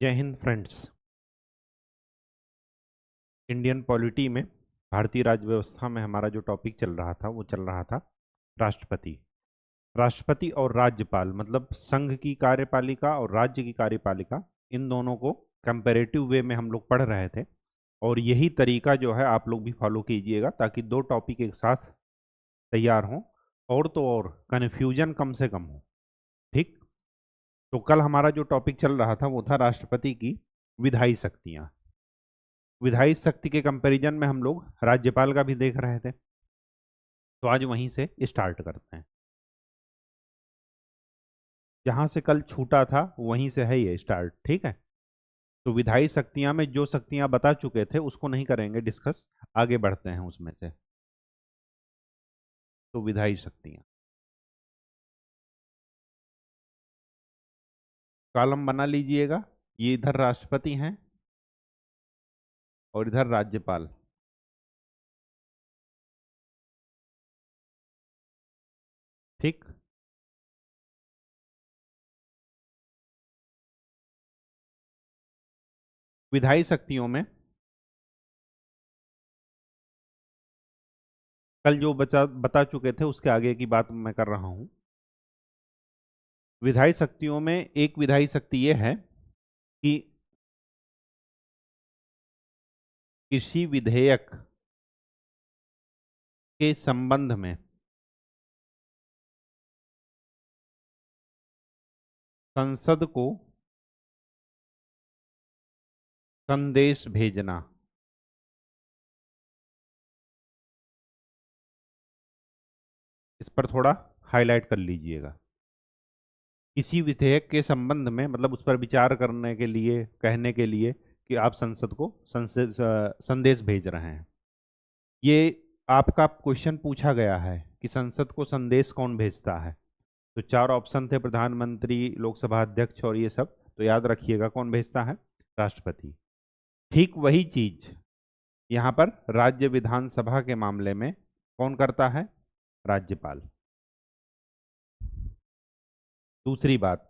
जय Hind friends. Indian polity में भारतीय राज्य व्यवस्था में हमारा जो टॉपिक चल रहा था वो चल रहा था राष्ट्रपति। राष्ट्रपति और राज्यपाल मतलब संघ की कार्यपालिका और राज्य की कार्यपालिका, इन दोनों को कंपैरेटिव वे में हम लोग पढ़ रहे थे। और यही तरीका जो है आप लोग भी फॉलो कीजिएगा ताकि दो टॉपिक एक साथ तैयार हों और तो और कन्फ्यूजन कम से कम हो। ठीक। तो कल हमारा जो टॉपिक चल रहा था वो था राष्ट्रपति की विधायी शक्तियां। विधायी शक्ति के कंपैरिजन में हम लोग राज्यपाल का भी देख रहे थे। तो आज वहीं से स्टार्ट करते हैं। जहां से कल छूटा था वहीं से है ये स्टार्ट। ठीक है। तो विधायी शक्तियां में जो शक्तियां बता चुके थे उसको नहीं करेंगे डिस्कस, आगे बढ़ते हैं उसमें से। तो विधायी शक्तियां, कॉलम बना लीजिएगा। ये इधर राष्ट्रपति हैं और इधर राज्यपाल। ठीक। विधायी शक्तियों में कल जो बता चुके थे उसके आगे की बात मैं कर रहा हूं। विधायी शक्तियों में एक विधायी शक्ति यह है कि किसी विधेयक के संबंध में संसद को संदेश भेजना। इस पर थोड़ा हाईलाइट कर लीजिएगा। किसी विधेयक के संबंध में मतलब उस पर विचार करने के लिए, कहने के लिए कि आप संसद को संदेश भेज रहे हैं। ये आपका क्वेश्चन पूछा गया है कि संसद को संदेश कौन भेजता है। तो चार ऑप्शन थे, प्रधानमंत्री, लोकसभा अध्यक्ष और ये सब। तो याद रखिएगा कौन भेजता है, राष्ट्रपति। ठीक वही चीज यहाँ पर राज्य विधानसभा के मामले में कौन करता है, राज्यपाल। दूसरी बात,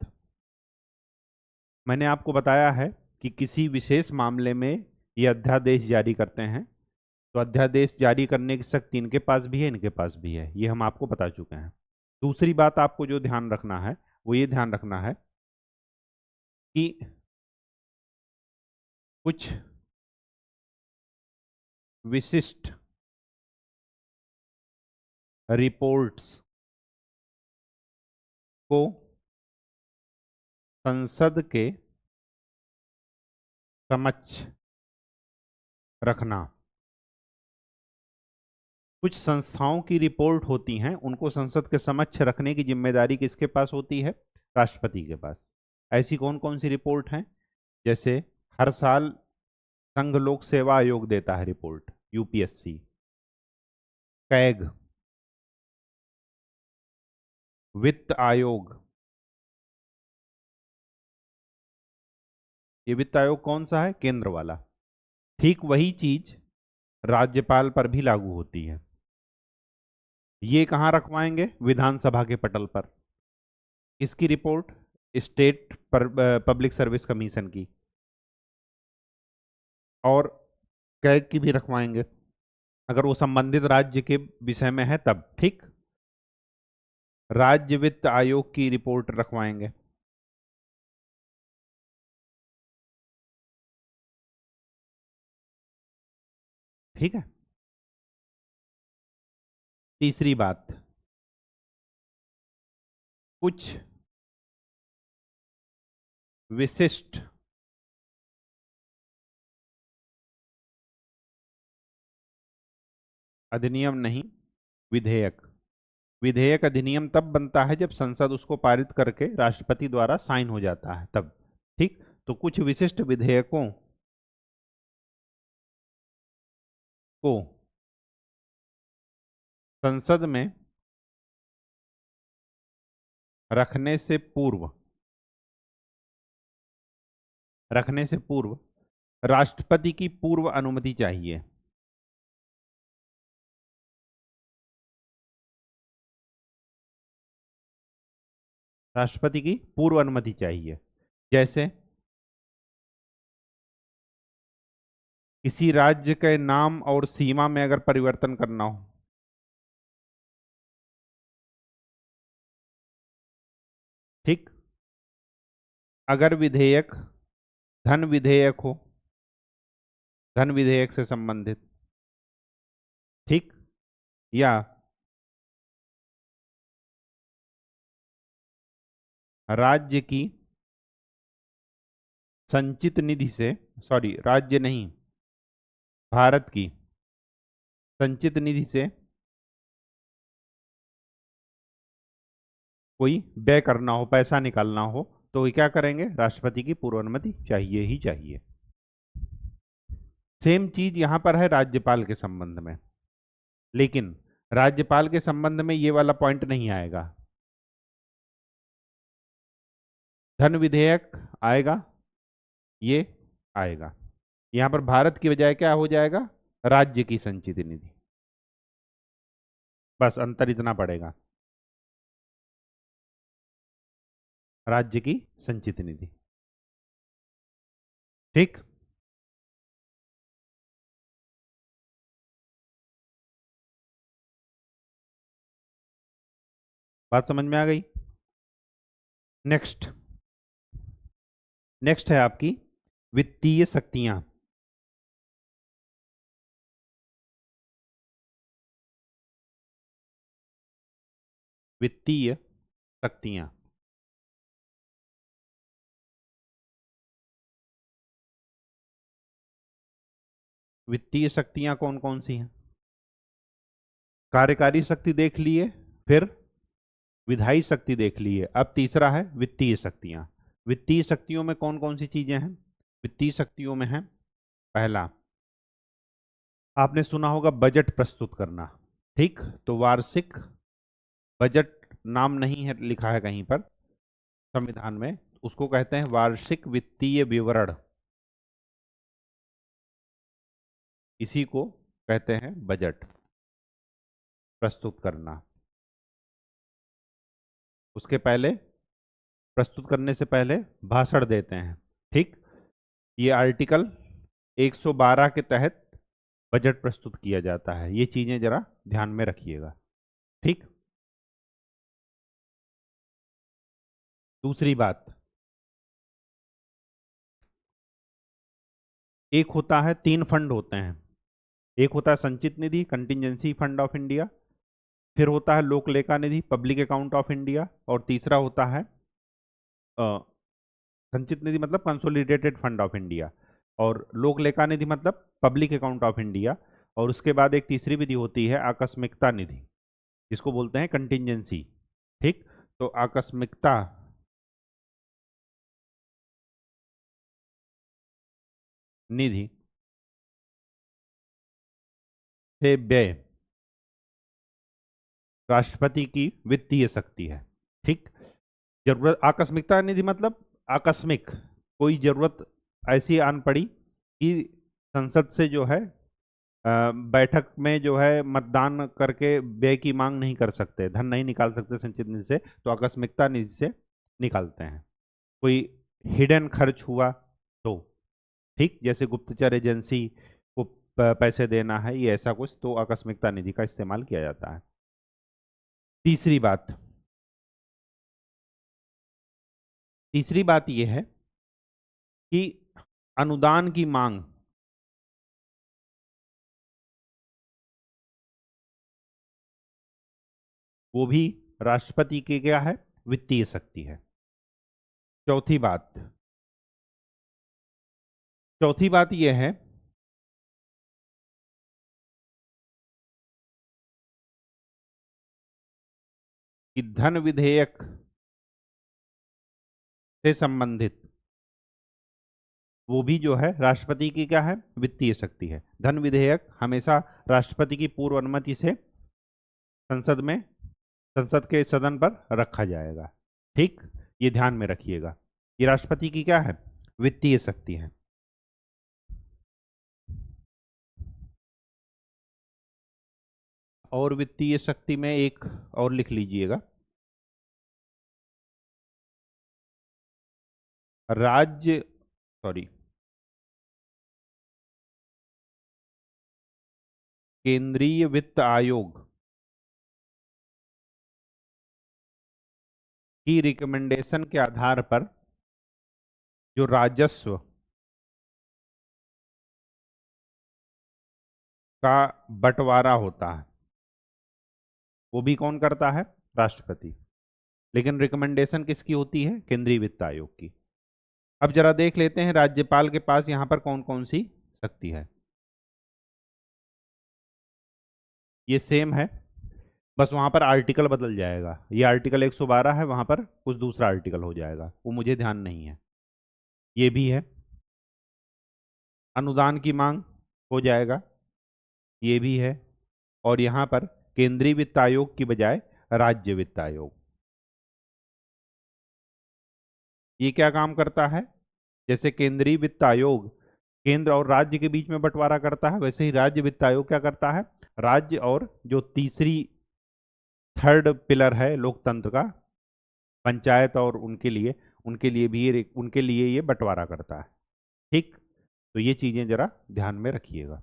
मैंने आपको बताया है कि किसी विशेष मामले में ये अध्यादेश जारी करते हैं। तो अध्यादेश जारी करने की शक्ति इनके पास भी है, इनके पास भी है, ये हम आपको बता चुके हैं। दूसरी बात आपको जो ध्यान रखना है वो ये ध्यान रखना है कि कुछ विशिष्ट रिपोर्ट्स को संसद के समक्ष रखना। कुछ संस्थाओं की रिपोर्ट होती हैं, उनको संसद के समक्ष रखने की जिम्मेदारी किसके पास होती है, राष्ट्रपति के पास। ऐसी कौन कौन सी रिपोर्ट हैं, जैसे हर साल संघ लोक सेवा आयोग देता है रिपोर्ट, यूपीएससी, कैग, वित्त आयोग। ये वित्त आयोग कौन सा है, केंद्र वाला। ठीक वही चीज राज्यपाल पर भी लागू होती है। ये कहां रखवाएंगे, विधानसभा के पटल पर। इसकी report state public service commission की, और कैग की भी रखवाएंगे अगर वो संबंधित राज्य के विषय में है तब। ठीक। राज्य वित्त आयोग की रिपोर्ट रखवाएंगे। ठीक है। तीसरी बात, कुछ विशिष्ट अधिनियम नहीं, विधेयक। विधेयक अधिनियम तब बनता है जब संसद उसको पारित करके राष्ट्रपति द्वारा साइन हो जाता है तब। ठीक। तो कुछ विशिष्ट विधेयकों को संसद में रखने से पूर्व, रखने से पूर्व राष्ट्रपति की पूर्व अनुमति चाहिए। राष्ट्रपति की पूर्व अनुमति चाहिए। जैसे किसी राज्य के नाम और सीमा में अगर परिवर्तन करना हो, ठीक, अगर विधेयक धन विधेयक हो, धन विधेयक से संबंधित, ठीक, या राज्य की संचित निधि से, सॉरी राज्य नहीं, भारत की संचित निधि से कोई व्यय करना हो, पैसा निकालना हो, तो ये क्या करेंगे, राष्ट्रपति की पूर्व अनुमति चाहिए ही चाहिए। सेम चीज यहां पर है राज्यपाल के संबंध में, लेकिन राज्यपाल के संबंध में ये वाला पॉइंट नहीं आएगा। धन विधेयक आएगा, ये आएगा। यहां पर भारत की बजाय क्या हो जाएगा, राज्य की संचित निधि। बस अंतर इतना पड़ेगा, राज्य की संचित निधि, ठीक। बात समझ में आ गई। नेक्स्ट, नेक्स्ट है आपकी वित्तीय शक्तियां। वित्तीय शक्तियां, वित्तीय शक्तियां कौन कौन सी हैं? कार्यकारी शक्ति देख लिए, फिर विधायी शक्ति देख लिए, अब तीसरा है वित्तीय शक्तियां। वित्तीय शक्तियों में कौन कौन सी चीजें हैं? वित्तीय शक्तियों में है, पहला आपने सुना होगा बजट प्रस्तुत करना, ठीक। तो वार्षिक बजट नाम नहीं है लिखा है कहीं पर संविधान में, उसको कहते हैं वार्षिक वित्तीय विवरण, इसी को कहते हैं बजट प्रस्तुत करना। उसके पहले, प्रस्तुत करने से पहले भाषण देते हैं, ठीक। ये आर्टिकल 112 के तहत बजट प्रस्तुत किया जाता है, ये चीजें जरा ध्यान में रखिएगा, ठीक। दूसरी बात, एक होता है, तीन फंड होते हैं, एक होता है संचित निधि कंटिजेंसी फंड ऑफ इंडिया, फिर होता है लोक लेखा निधि पब्लिक अकाउंट ऑफ इंडिया, और तीसरा होता है संचित निधि मतलब कंसोलिडेटेड फंड ऑफ इंडिया, और लोक लेखा निधि मतलब पब्लिक अकाउंट ऑफ इंडिया, और उसके बाद एक तीसरी विधि होती है आकस्मिकता निधि, जिसको बोलते हैं कंटिजेंसी, ठीक। तो आकस्मिकता निधि से व्यय राष्ट्रपति की वित्तीय शक्ति है, ठीक। जरूरत, आकस्मिकता निधि मतलब आकस्मिक कोई जरूरत ऐसी आन पड़ी कि संसद से जो है बैठक में जो है मतदान करके व्यय की मांग नहीं कर सकते, धन नहीं निकाल सकते संचित निधि से, तो आकस्मिकता निधि से निकालते हैं। कोई हिडन खर्च हुआ तो, ठीक, जैसे गुप्तचर एजेंसी को पैसे देना है, ये ऐसा कुछ, तो आकस्मिकता निधि का इस्तेमाल किया जाता है। तीसरी बात, तीसरी बात यह है कि अनुदान की मांग, वो भी राष्ट्रपति की क्या है, वित्तीय शक्ति है। चौथी बात, चौथी बात यह है कि धन विधेयक से संबंधित वो भी जो है राष्ट्रपति की क्या है, वित्तीय शक्ति है। धन विधेयक हमेशा राष्ट्रपति की पूर्व अनुमति से संसद में, संसद के सदन पर रखा जाएगा, ठीक। ये ध्यान में रखिएगा, ये राष्ट्रपति की क्या है, वित्तीय शक्ति है। और वित्तीय शक्ति में एक और लिख लीजिएगा, राज्य, सॉरी, केंद्रीय वित्त आयोग की रिकमेंडेशन के आधार पर जो राजस्व का बंटवारा होता है वो भी कौन करता है? राष्ट्रपति। लेकिन रिकमेंडेशन किसकी होती है? केंद्रीय वित्त आयोग की। अब जरा देख लेते हैं राज्यपाल के पास यहां पर कौन कौन सी शक्ति है। ये सेम है, बस वहां पर आर्टिकल बदल जाएगा। ये आर्टिकल 112 है, वहां पर कुछ दूसरा आर्टिकल हो जाएगा, वो मुझे ध्यान नहीं है। ये भी है, अनुदान की मांग हो जाएगा, ये भी है। और यहां पर केंद्रीय वित्त आयोग की बजाय राज्य वित्त आयोग। ये क्या काम करता है? जैसे केंद्रीय वित्त आयोग केंद्र और राज्य के बीच में बंटवारा करता है, वैसे ही राज्य वित्त आयोग क्या करता है? राज्य और जो तीसरी थर्ड पिलर है लोकतंत्र का, पंचायत और उनके लिए ये बंटवारा करता है। ठीक, तो ये चीजें जरा ध्यान में रखिएगा।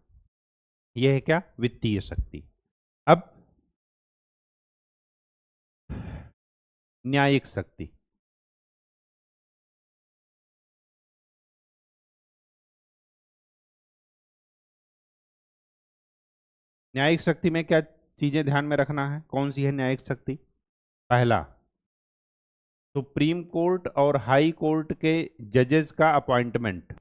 ये है क्या? वित्तीय शक्ति। अब न्यायिक शक्ति। न्यायिक शक्ति में क्या चीजें ध्यान में रखना है? कौन सी है न्यायिक शक्ति? पहला, सुप्रीम कोर्ट और हाई कोर्ट के जजेस का अपॉइंटमेंट।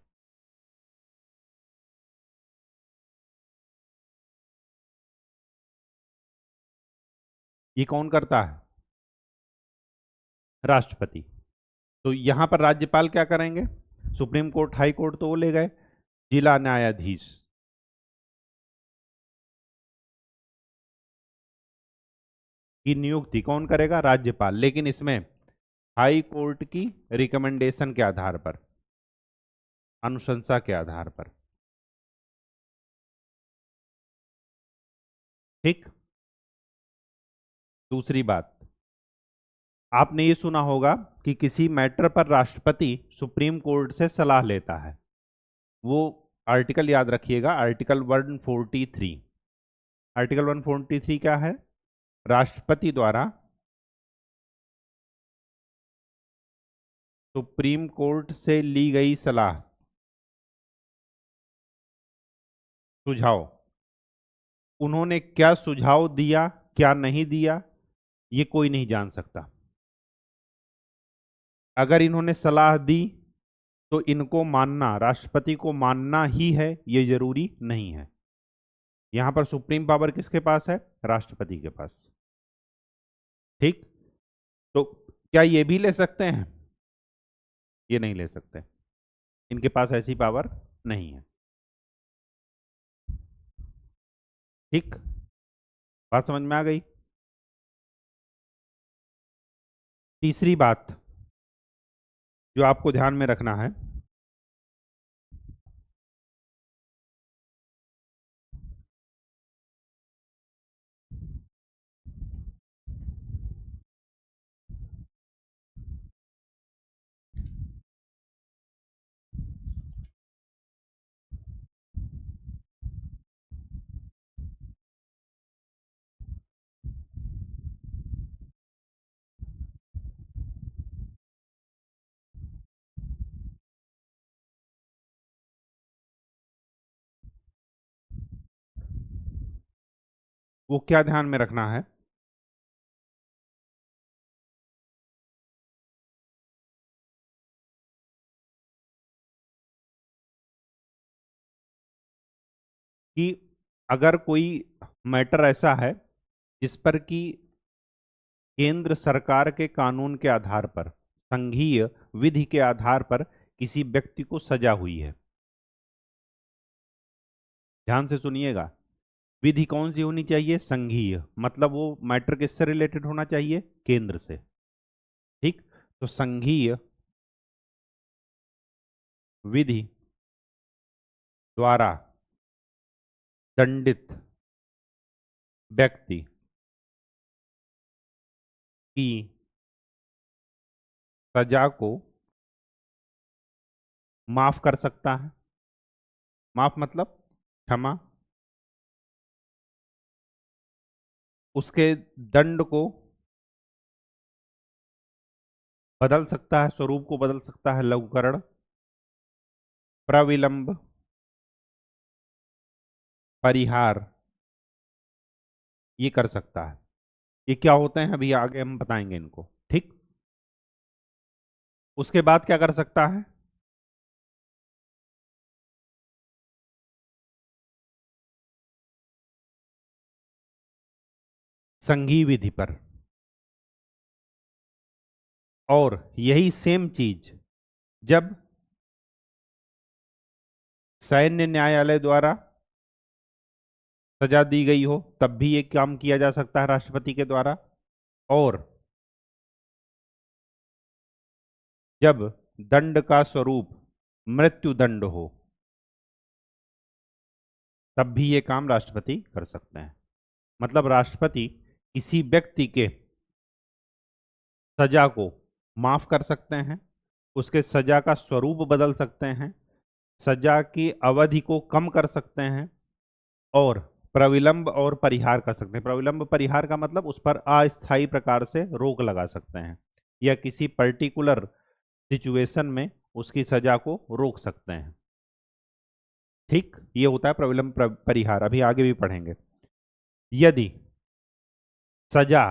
ये कौन करता है? राष्ट्रपति। तो यहां पर राज्यपाल क्या करेंगे? सुप्रीम कोर्ट हाई कोर्ट तो वो ले गए, जिला न्यायाधीश की नियुक्ति कौन करेगा? राज्यपाल। लेकिन इसमें हाई कोर्ट की रिकमेंडेशन के आधार पर, अनुशंसा के आधार पर। ठीक। दूसरी बात, आपने ये सुना होगा कि किसी मैटर पर राष्ट्रपति सुप्रीम कोर्ट से सलाह लेता है। वो आर्टिकल याद रखिएगा, आर्टिकल 143। आर्टिकल 143 क्या है? राष्ट्रपति द्वारा सुप्रीम कोर्ट से ली गई सलाह, सुझाव, उन्होंने क्या सुझाव दिया क्या नहीं दिया ये कोई नहीं जान सकता। अगर इन्होंने सलाह दी तो इनको मानना, राष्ट्रपति को मानना ही है, ये जरूरी नहीं है। यहां पर सुप्रीम पावर किसके पास है? राष्ट्रपति के पास। ठीक, तो क्या ये भी ले सकते हैं? ये नहीं ले सकते, इनके पास ऐसी पावर नहीं है। ठीक, बात समझ में आ गई? तीसरी बात जो आपको ध्यान में रखना है, वो क्या ध्यान में रखना है कि अगर कोई मैटर ऐसा है जिस पर कि केंद्र सरकार के कानून के आधार पर, संघीय विधि के आधार पर किसी व्यक्ति को सजा हुई है, ध्यान से सुनिएगा, विधि कौन सी होनी चाहिए? संघीय, मतलब वो मैटर किससे रिलेटेड होना चाहिए? केंद्र से। ठीक, तो संघीय विधि द्वारा दंडित व्यक्ति की सजा को माफ कर सकता है। माफ मतलब क्षमा, उसके दंड को बदल सकता है, स्वरूप को बदल सकता है, लघुकरण, प्रविलंब, परिहार, ये कर सकता है। ये क्या होते हैं अभी आगे हम बताएंगे इनको, ठीक। उसके बाद क्या कर सकता है? संघीय विधि पर। और यही सेम चीज जब सैन्य न्यायालय द्वारा सजा दी गई हो तब भी ये काम किया जा सकता है राष्ट्रपति के द्वारा। और जब दंड का स्वरूप मृत्यु दंड हो तब भी ये काम राष्ट्रपति कर सकते हैं। मतलब राष्ट्रपति किसी व्यक्ति के सजा को माफ कर सकते हैं, उसके सजा का स्वरूप बदल सकते हैं, सजा की अवधि को कम कर सकते हैं, और प्रविलंब और परिहार कर सकते हैं। प्रविलंब परिहार का मतलब उस पर अस्थायी प्रकार से रोक लगा सकते हैं, या किसी पर्टिकुलर सिचुएशन में उसकी सजा को रोक सकते हैं, ठीक। ये होता है प्रविलंब परिहार, अभी आगे भी पढ़ेंगे। यदि सजा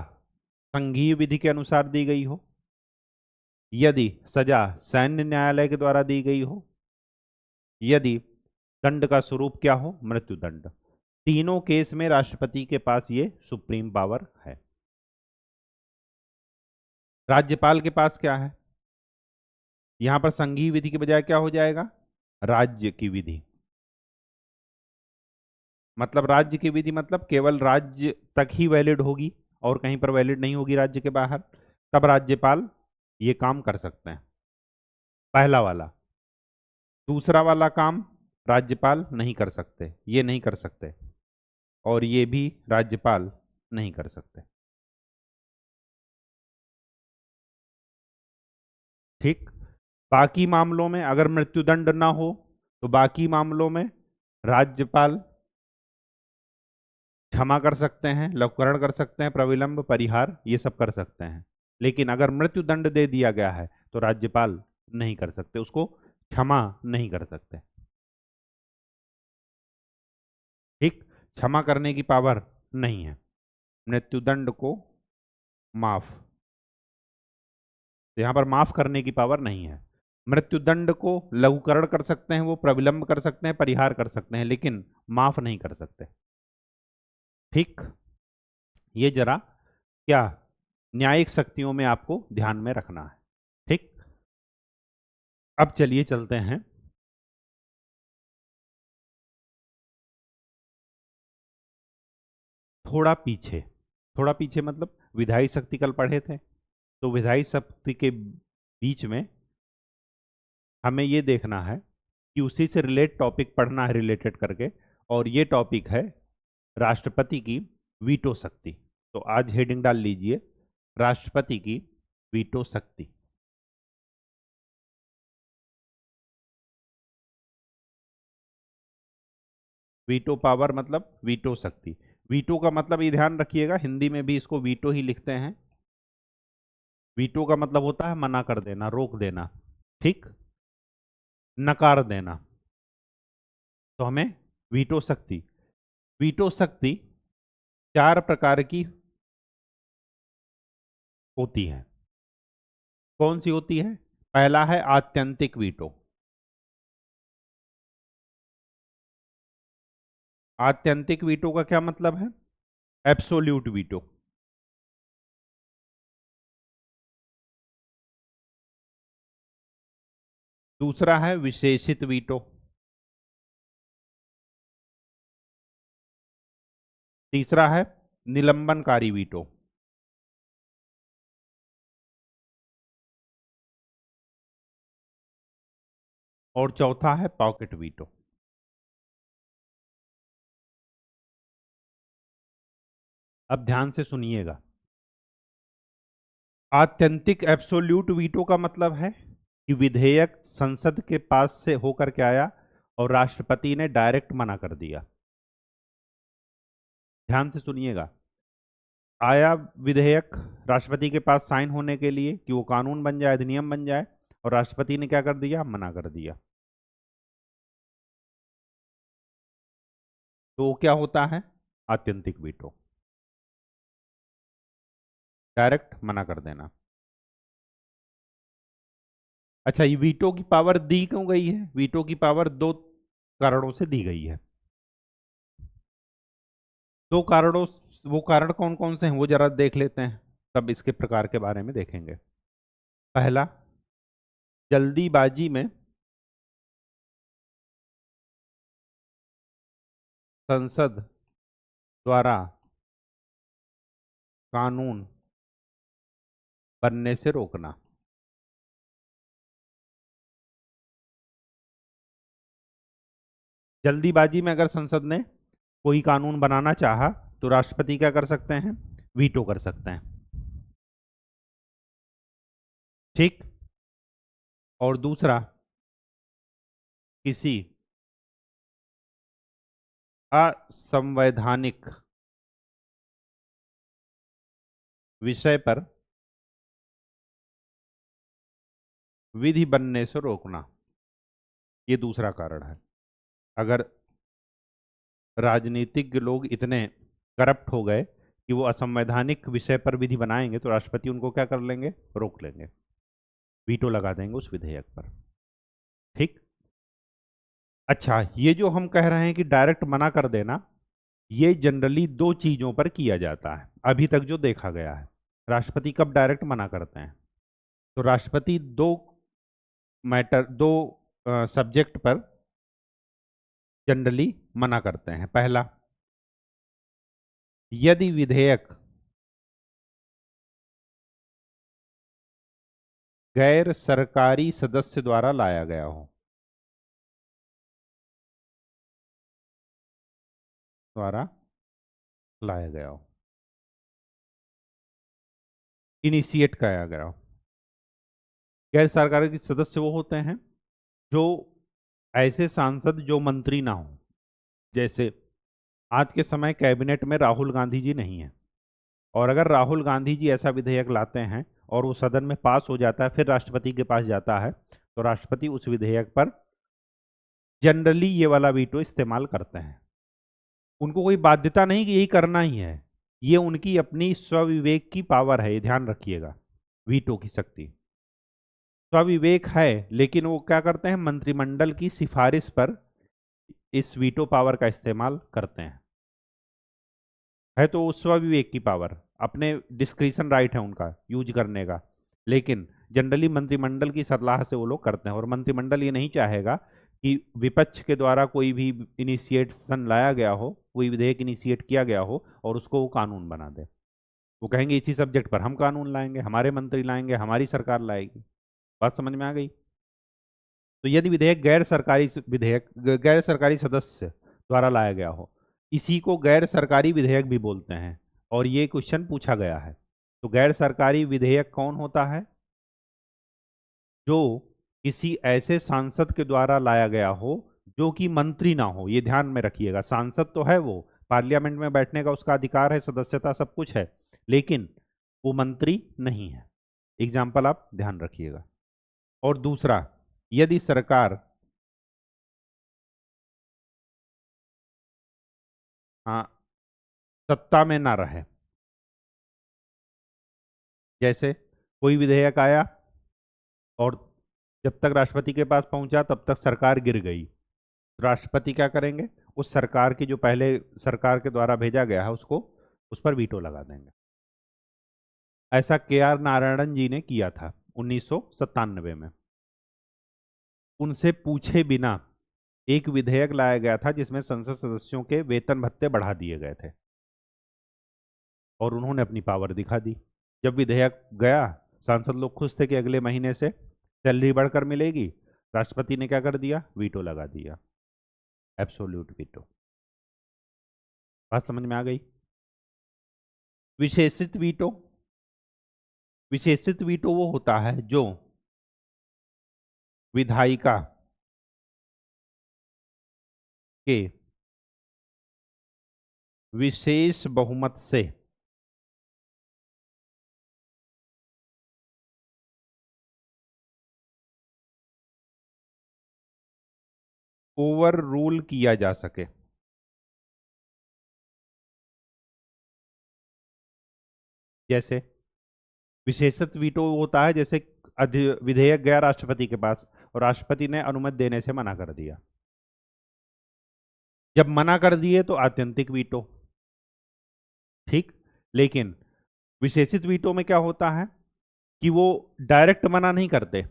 संघीय विधि के अनुसार दी गई हो, यदि सजा सैन्य न्यायालय के द्वारा दी गई हो, यदि दंड का स्वरूप क्या हो, मृत्यु दंड, तीनों केस में राष्ट्रपति के पास ये सुप्रीम पावर है। राज्यपाल के पास क्या है? यहां पर संघीय विधि के बजाय क्या हो जाएगा? राज्य की विधि। मतलब राज्य की विधि मतलब केवल राज्य तक ही वैलिड होगी और कहीं पर वैलिड नहीं होगी राज्य के बाहर, तब राज्यपाल ये काम कर सकते हैं, पहला वाला। दूसरा वाला काम राज्यपाल नहीं कर सकते, ये नहीं कर सकते, और ये भी राज्यपाल नहीं कर सकते, ठीक। बाकी मामलों में अगर मृत्युदंड ना हो तो बाकी मामलों में राज्यपाल क्षमा कर सकते हैं, लघुकरण कर सकते हैं, प्रविलंब परिहार ये सब कर सकते हैं। लेकिन अगर मृत्युदंड दे दिया गया है तो राज्यपाल नहीं कर सकते, उसको क्षमा नहीं कर सकते, ठीक। क्षमा करने की पावर नहीं है, मृत्युदंड को माफ, तो यहां पर माफ करने की पावर नहीं है। मृत्युदंड को लघुकरण कर सकते हैं, वो प्रविलंब कर सकते हैं, परिहार कर सकते हैं, लेकिन माफ नहीं कर सकते, ठीक। ये जरा क्या न्यायिक शक्तियों में आपको ध्यान में रखना है, ठीक। अब चलिए चलते हैं थोड़ा पीछे। थोड़ा पीछे मतलब विधायी शक्ति कल पढ़े थे, तो विधायी शक्ति के बीच में हमें ये देखना है कि उसी से रिलेट टॉपिक पढ़ना है रिलेटेड करके, और ये टॉपिक है राष्ट्रपति की वीटो शक्ति। तो आज हेडिंग डाल लीजिए, राष्ट्रपति की वीटो शक्ति। वीटो पावर मतलब वीटो शक्ति। वीटो का मतलब ये ध्यान रखिएगा, हिंदी में भी इसको वीटो ही लिखते हैं। वीटो का मतलब होता है मना कर देना, रोक देना, ठीक, नकार देना। तो हमें वीटो शक्ति, वीटो शक्ति चार प्रकार की होती है। कौन सी होती है? पहला है आत्यंतिक वीटो। आत्यंतिक वीटो का क्या मतलब है? Absolute veto. दूसरा है विशेषित वीटो। तीसरा है निलंबनकारी वीटो। और चौथा है पॉकेट वीटो। अब ध्यान से सुनिएगा। आत्यंतिक एब्सोल्यूट वीटो का मतलब है कि विधेयक संसद के पास से होकर के आया और राष्ट्रपति ने डायरेक्ट मना कर दिया। ध्यान से सुनिएगा, आया विधेयक राष्ट्रपति के पास साइन होने के लिए कि वो कानून बन जाए, अधिनियम बन जाए, और राष्ट्रपति ने क्या कर दिया, मना कर दिया, तो वो क्या होता है, आत्यंतिक वीटो, डायरेक्ट मना कर देना। अच्छा, ये वीटो की पावर दी क्यों गई है? वीटो की पावर दो कारणों से दी गई है। दो कारणों, वो कारण कौन कौन से हैं वो जरा देख लेते हैं, तब इसके प्रकार के बारे में देखेंगे। पहला, जल्दीबाजी में संसद द्वारा कानून बनने से रोकना। जल्दीबाजी में अगर संसद ने कोई कानून बनाना चाहा तो राष्ट्रपति क्या कर सकते हैं, वीटो कर सकते हैं। ठीक। और दूसरा, किसी असंवैधानिक विषय पर विधि बनने से रोकना, ये दूसरा कारण है। अगर राजनीतिज्ञ लोग इतने करप्ट हो गए कि वो असंवैधानिक विषय पर विधि बनाएंगे तो राष्ट्रपति उनको क्या कर लेंगे, रोक लेंगे, वीटो लगा देंगे उस विधेयक पर। ठीक। अच्छा, ये जो हम कह रहे हैं कि डायरेक्ट मना कर देना, ये जनरली दो चीजों पर किया जाता है अभी तक जो देखा गया है। राष्ट्रपति कब डायरेक्ट मना करते हैं? तो राष्ट्रपति दो मैटर, दो सब्जेक्ट पर जनरली मना करते हैं। पहला, यदि विधेयक गैर सरकारी सदस्य द्वारा लाया गया हो, द्वारा लाया गया हो, इनिशिएट किया गया हो। गैर सरकारी सदस्य वो होते हैं जो ऐसे सांसद जो मंत्री ना हो। जैसे आज के समय कैबिनेट में राहुल गांधी जी नहीं है, और अगर राहुल गांधी जी ऐसा विधेयक लाते हैं और वो सदन में पास हो जाता है, फिर राष्ट्रपति के पास जाता है, तो राष्ट्रपति उस विधेयक पर जनरली ये वाला वीटो इस्तेमाल करते हैं। उनको कोई बाध्यता नहीं कि यही करना ही है, ये उनकी अपनी स्वविवेक की पावर है, ये ध्यान रखिएगा। वीटो की शक्ति स्वविवेक है, लेकिन वो क्या करते हैं, मंत्रिमंडल की सिफारिश पर इस वीटो पावर का इस्तेमाल करते हैं। है तो स्वविवेक की पावर, अपने डिस्क्रिशन राइट है उनका यूज करने का, लेकिन जनरली मंत्रिमंडल की सलाह से वो लोग करते हैं। और मंत्रिमंडल ये नहीं चाहेगा कि विपक्ष के द्वारा कोई भी इनिशिएशन लाया गया हो, कोई विधेयक इनिशिएट किया गया हो और उसको वो कानून बना दे। वो कहेंगे इसी सब्जेक्ट पर हम कानून लाएंगे, हमारे मंत्री लाएंगे, हमारी सरकार लाएगी। बात समझ में आ गई? तो यदि विधेयक गैर सरकारी सदस्य द्वारा लाया गया हो, इसी को गैर सरकारी विधेयक भी बोलते हैं, और ये क्वेश्चन पूछा गया है। तो गैर सरकारी विधेयक कौन होता है? जो किसी ऐसे सांसद के द्वारा लाया गया हो जो कि मंत्री ना हो। ये ध्यान में रखिएगा, सांसद तो है, वो पार्लियामेंट में बैठने का उसका अधिकार है, सदस्यता सब कुछ है, लेकिन वो मंत्री नहीं है। एग्जाम्पल आप ध्यान रखिएगा। और दूसरा, यदि सरकार हाँ सत्ता में ना रहे, जैसे कोई विधेयक आया और जब तक राष्ट्रपति के पास पहुंचा तब तक सरकार गिर गई, राष्ट्रपति क्या करेंगे, उस सरकार की जो पहले सरकार के द्वारा भेजा गया है उसको, उस पर वीटो लगा देंगे। ऐसा के आर नारायणन जी ने किया था 1997 में। उनसे पूछे बिना एक विधेयक लाया गया था जिसमें संसद सदस्यों के वेतन भत्ते बढ़ा दिए गए थे, और उन्होंने अपनी पावर दिखा दी। जब विधेयक गया, सांसद लोग खुश थे कि अगले महीने से सैलरी बढ़कर मिलेगी, राष्ट्रपति ने क्या कर दिया, वीटो लगा दिया, एब्सोल्यूट वीटो। बात समझ में आ गई? विशेषित वीटो, विशेषित वीटो वो होता है जो विधायिका के विशेष बहुमत से ओवर रूल किया जा सके। जैसे विशेषित वीटो होता है, जैसे विधेयक गया राष्ट्रपति के पास और राष्ट्रपति ने अनुमति देने से मना कर दिया। जब मना कर दिए तो आत्यंतिक वीटो, ठीक। लेकिन विशेषित वीटो में क्या होता है कि वो डायरेक्ट मना नहीं करते,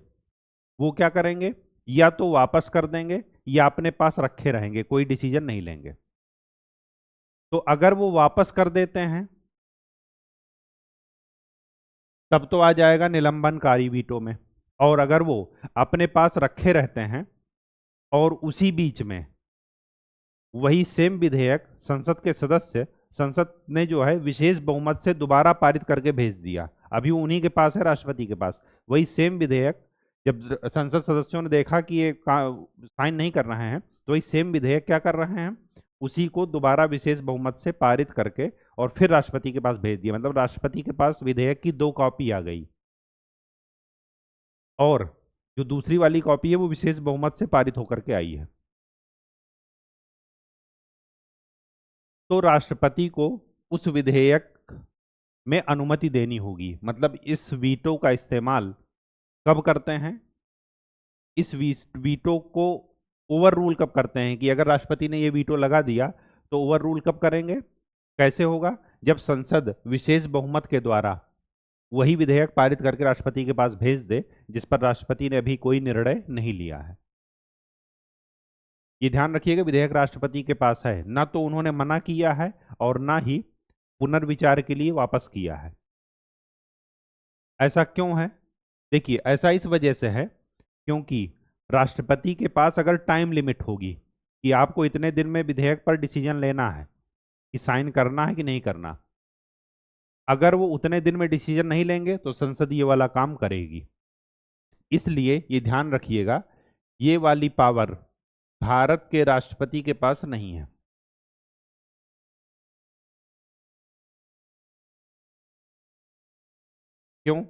वो क्या करेंगे, या तो वापस कर देंगे या अपने पास रखे रहेंगे, कोई डिसीजन नहीं लेंगे। तो अगर वो वापस कर देते हैं तब तो आ जाएगा निलंबनकारी वीटो में। और अगर वो अपने पास रखे रहते हैं और उसी बीच में वही सेम विधेयक संसद के सदस्य, संसद ने जो है विशेष बहुमत से दोबारा पारित करके भेज दिया, अभी उन्हीं के पास है, राष्ट्रपति के पास वही सेम विधेयक, जब संसद सदस्यों ने देखा कि ये साइन नहीं कर रहे हैं तो वही सेम विधेयक क्या कर रहे हैं, उसी को दोबारा विशेष बहुमत से पारित करके और फिर राष्ट्रपति के पास भेज दिया। मतलब राष्ट्रपति के पास विधेयक की 2 कॉपी आ गई और जो दूसरी वाली कॉपी है वो विशेष बहुमत से पारित होकर के आई है। तो राष्ट्रपति को उस विधेयक में अनुमति देनी होगी। मतलब इस वीटो का इस्तेमाल कब करते हैं, इस वीटो को ओवर रूल कब करते हैं, कि अगर राष्ट्रपति ने ये वीटो लगा दिया तो ओवर रूल कब करेंगे, कैसे होगा, जब संसद विशेष बहुमत के द्वारा वही विधेयक पारित करके राष्ट्रपति के पास भेज दे जिस पर राष्ट्रपति ने अभी कोई निर्णय नहीं लिया है। ये ध्यान रखिएगा, विधेयक राष्ट्रपति के पास है, ना तो उन्होंने मना किया है और ना ही पुनर्विचार के लिए वापस किया है। ऐसा क्यों है, देखिए ऐसा इस वजह से है क्योंकि राष्ट्रपति के पास अगर टाइम लिमिट होगी कि आपको इतने दिन में विधेयक पर डिसीजन लेना है कि साइन करना है कि नहीं करना, अगर वो उतने दिन में डिसीजन नहीं लेंगे तो संसद ये वाला काम करेगी। इसलिए ये ध्यान रखिएगा, ये वाली पावर भारत के राष्ट्रपति के पास नहीं है। क्यों,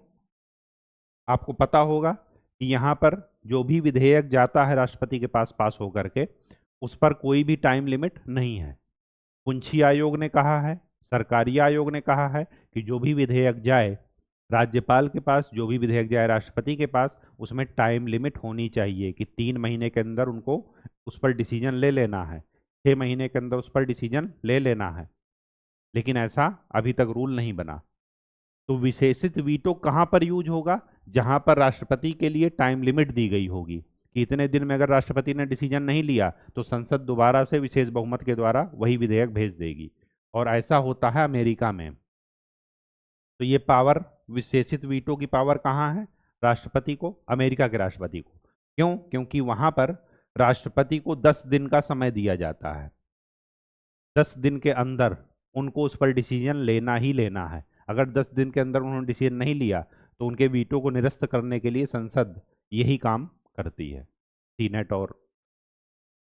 आपको पता होगा कि यहां पर जो भी विधेयक जाता है राष्ट्रपति के पास होकर के, उस पर कोई भी टाइम लिमिट नहीं है। पुंछी आयोग ने कहा है, सरकारी आयोग ने कहा है कि जो भी विधेयक जाए राज्यपाल के पास, जो भी विधेयक जाए राष्ट्रपति के पास, उसमें टाइम लिमिट होनी चाहिए कि 3 महीने के अंदर उनको उस पर डिसीजन ले लेना है, 6 महीने के अंदर उस पर डिसीजन ले लेना है। लेकिन ऐसा अभी तक रूल नहीं बना। तो विशेषित वीटो कहां पर यूज होगा, जहां पर राष्ट्रपति के लिए टाइम लिमिट दी गई होगी कि इतने दिन में अगर राष्ट्रपति ने डिसीजन नहीं लिया तो संसद दोबारा से विशेष बहुमत के द्वारा वही विधेयक भेज देगी। और ऐसा होता है अमेरिका में। तो ये पावर, विशेषित वीटो की पावर कहाँ है, राष्ट्रपति को, अमेरिका के राष्ट्रपति को। क्यों, क्योंकि वहां पर राष्ट्रपति को 10 दिन का समय दिया जाता है, 10 दिन के अंदर उनको उस पर डिसीजन लेना ही लेना है। अगर 10 दिन के अंदर उन्होंने डिसीजन नहीं लिया तो उनके वीटो को निरस्त करने के लिए संसद यही काम करती है, सीनेट और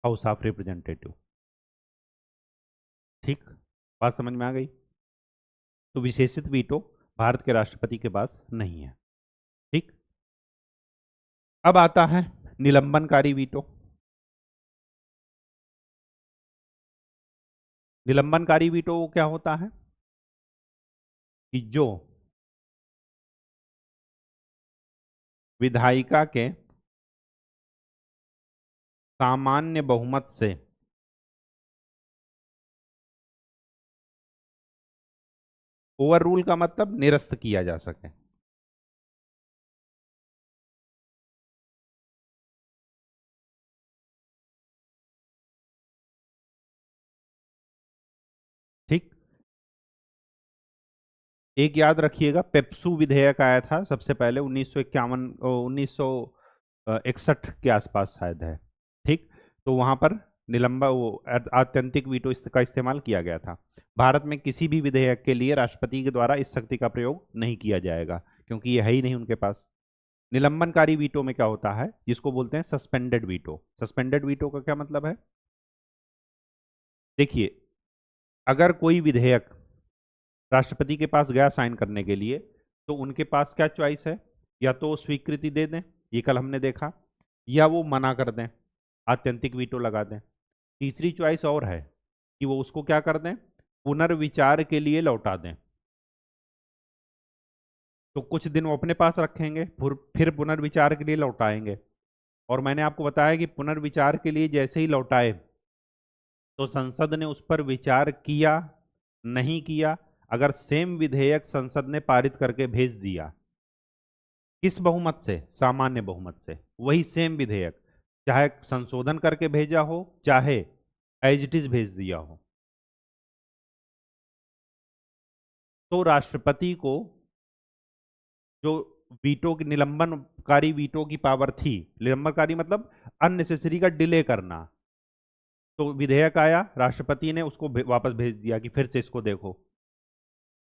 हाउस ऑफ रिप्रेजेंटेटिव। ठीक, बात समझ में आ गई। तो विशेषित वीटो भारत के राष्ट्रपति के पास नहीं है। ठीक, अब आता है निलंबनकारी वीटो। निलंबनकारी वीटो क्या होता है कि जो विधायिका के सामान्य बहुमत से ओवर रूल का मतलब निरस्त किया जा सके। ठीक, एक याद रखिएगा, पेप्सू विधेयक आया था सबसे पहले 1951 1961 के आसपास शायद है। ठीक, तो वहां पर निलंबा वो आत्यंतिक वीटो का इस्तेमाल किया गया था। भारत में किसी भी विधेयक के लिए राष्ट्रपति के द्वारा इस शक्ति का प्रयोग नहीं किया जाएगा क्योंकि ये है ही नहीं उनके पास। निलंबनकारी वीटो में क्या होता है, जिसको बोलते हैं सस्पेंडेड वीटो। सस्पेंडेड वीटो का क्या मतलब है, देखिए अगर कोई विधेयक राष्ट्रपति के पास गया साइन करने के लिए तो उनके पास क्या चॉइस है, या तो स्वीकृति दे दें, ये कल हमने देखा, या वो मना कर दें। आत्यंतिक वीटो लगा दें। तीसरी चॉइस और है कि वो उसको क्या कर दें, पुनर्विचार के लिए लौटा दें। तो कुछ दिन वो अपने पास रखेंगे, फिर पुनर्विचार के लिए लौटाएंगे। और मैंने आपको बताया कि पुनर्विचार के लिए जैसे ही लौटाए तो संसद ने उस पर विचार किया नहीं किया। अगर सेम विधेयक संसद ने पारित करके भेज दिया, किस बहुमत से, सामान्य बहुमत से, वही सेम विधेयक चाहे संशोधन करके भेजा हो चाहे एज इट इज भेज दिया हो, तो राष्ट्रपति को जो वीटो की, निलंबनकारी वीटो की पावर थी, निलंबनकारी मतलब अननेसेसरी का डिले करना, तो विधेयक आया, राष्ट्रपति ने उसको वापस भेज दिया कि फिर से इसको देखो,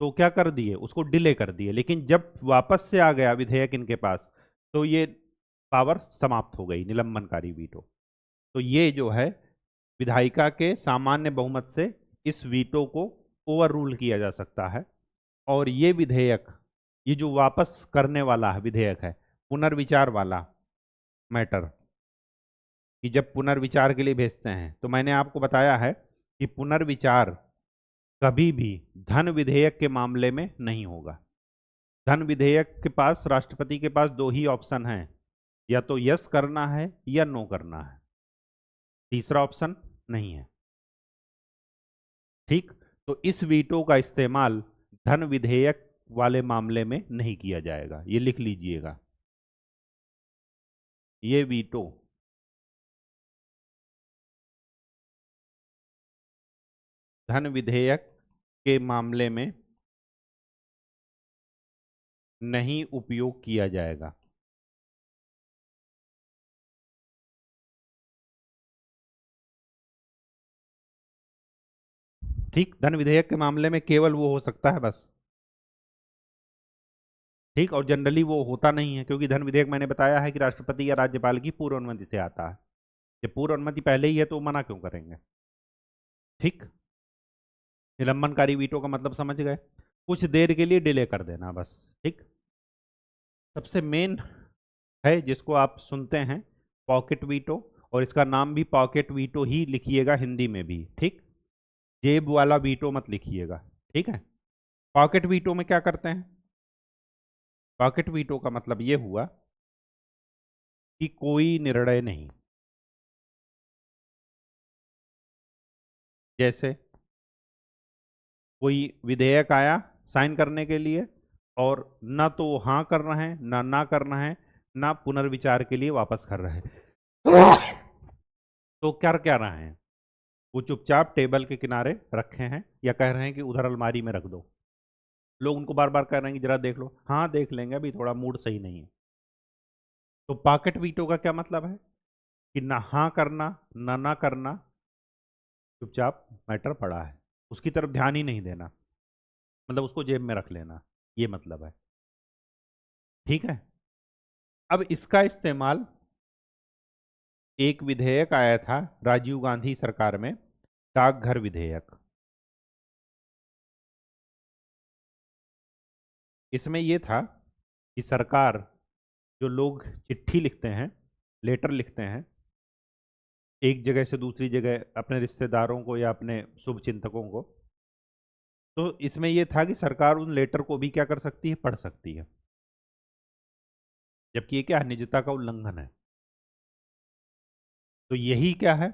तो क्या कर दिए, उसको डिले कर दिए। लेकिन जब वापस से आ गया विधेयक इनके पास, तो ये पावर समाप्त हो गई, निलंबनकारी वीटो। तो ये जो है विधायिका के सामान्य बहुमत से इस वीटो को ओवर रूल किया जा सकता है। और ये विधेयक, ये जो वापस करने वाला विधेयक है, पुनर्विचार वाला मैटर, कि जब पुनर्विचार के लिए भेजते हैं, तो मैंने आपको बताया है कि पुनर्विचार कभी भी धन विधेयक के मामले में नहीं होगा। धन विधेयक के पास, राष्ट्रपति के पास दो ही ऑप्शन हैं, या तो यस करना है या नो करना है, तीसरा ऑप्शन नहीं है। ठीक, तो इस वीटो का इस्तेमाल धन विधेयक वाले मामले में नहीं किया जाएगा, ये लिख लीजिएगा। ये वीटो धन विधेयक के मामले में नहीं उपयोग किया जाएगा। ठीक, धन विधेयक के मामले में केवल वो हो सकता है बस। ठीक, और जनरली वो होता नहीं है, क्योंकि धन विधेयक मैंने बताया है कि राष्ट्रपति या राज्यपाल की पूर्व अनुमति से आता है। जब पूर्व अनुमति पहले ही है तो मना क्यों करेंगे। ठीक, निलंबनकारी वीटो का मतलब समझ गए, कुछ देर के लिए डिले कर देना बस। ठीक, सबसे मेन है जिसको आप सुनते हैं पॉकेट वीटो, और इसका नाम भी पॉकेट वीटो ही लिखिएगा हिंदी में भी। ठीक, जेब वाला वीटो मत लिखिएगा। ठीक है, पॉकेट वीटो में क्या करते हैं, पॉकेट वीटो का मतलब यह हुआ कि कोई निर्णय नहीं, जैसे कोई विधेयक आया साइन करने के लिए, और ना तो हाँ कर रहे हैं, ना करना है, ना पुनर्विचार के लिए वापस कर रहे हैं, तो क्या रहे हैं, वो चुपचाप टेबल के किनारे रखे हैं, या कह रहे हैं कि उधर अलमारी में रख दो। लोग उनको बार बार कह रहे हैं कि जरा देख लो, हाँ देख लेंगे, अभी थोड़ा मूड सही नहीं है। तो पॉकेट वीटो का क्या मतलब है कि ना हाँ करना ना करना, चुपचाप मैटर पड़ा है, उसकी तरफ ध्यान ही नहीं देना, मतलब उसको जेब में रख लेना, ये मतलब है। ठीक है, अब इसका इस्तेमाल, एक विधेयक आया था राजीव गांधी सरकार में, डाकघर विधेयक। इसमें यह था कि सरकार, जो लोग चिट्ठी लिखते हैं, लेटर लिखते हैं एक जगह से दूसरी जगह अपने रिश्तेदारों को या अपने शुभ चिंतकों को, तो इसमें यह था कि सरकार उन लेटर को भी क्या कर सकती है, पढ़ सकती है, जबकि ये क्या है, निजता का उल्लंघन है। तो यही क्या है,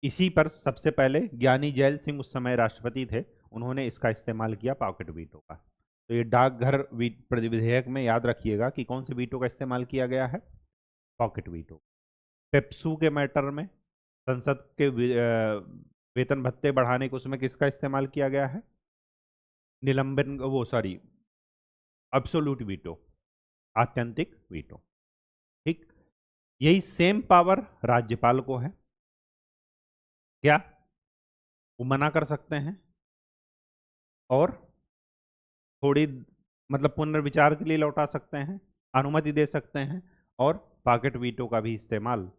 इसी पर सबसे पहले ज्ञानी जैल सिंह उस समय राष्ट्रपति थे, उन्होंने इसका इस्तेमाल किया पॉकेट वीटो का। तो ये डाकघर विधेयक में याद रखिएगा कि कौन से वीटो का इस्तेमाल किया गया है, पॉकेट वीटो। पेप्सू के मैटर में संसद के वेतन भत्ते बढ़ाने के उसमें किसका इस्तेमाल किया गया है, निलंबन, वो सॉरी, अब्सोल्यूट वीटो, आत्यंतिक वीटो। ठीक, यही सेम पावर राज्यपाल को है, क्या वो मना कर सकते हैं और थोड़ी, मतलब पुनर्विचार के लिए लौटा सकते हैं, अनुमति दे सकते हैं, और पॉकेट वीटो का भी इस्तेमाल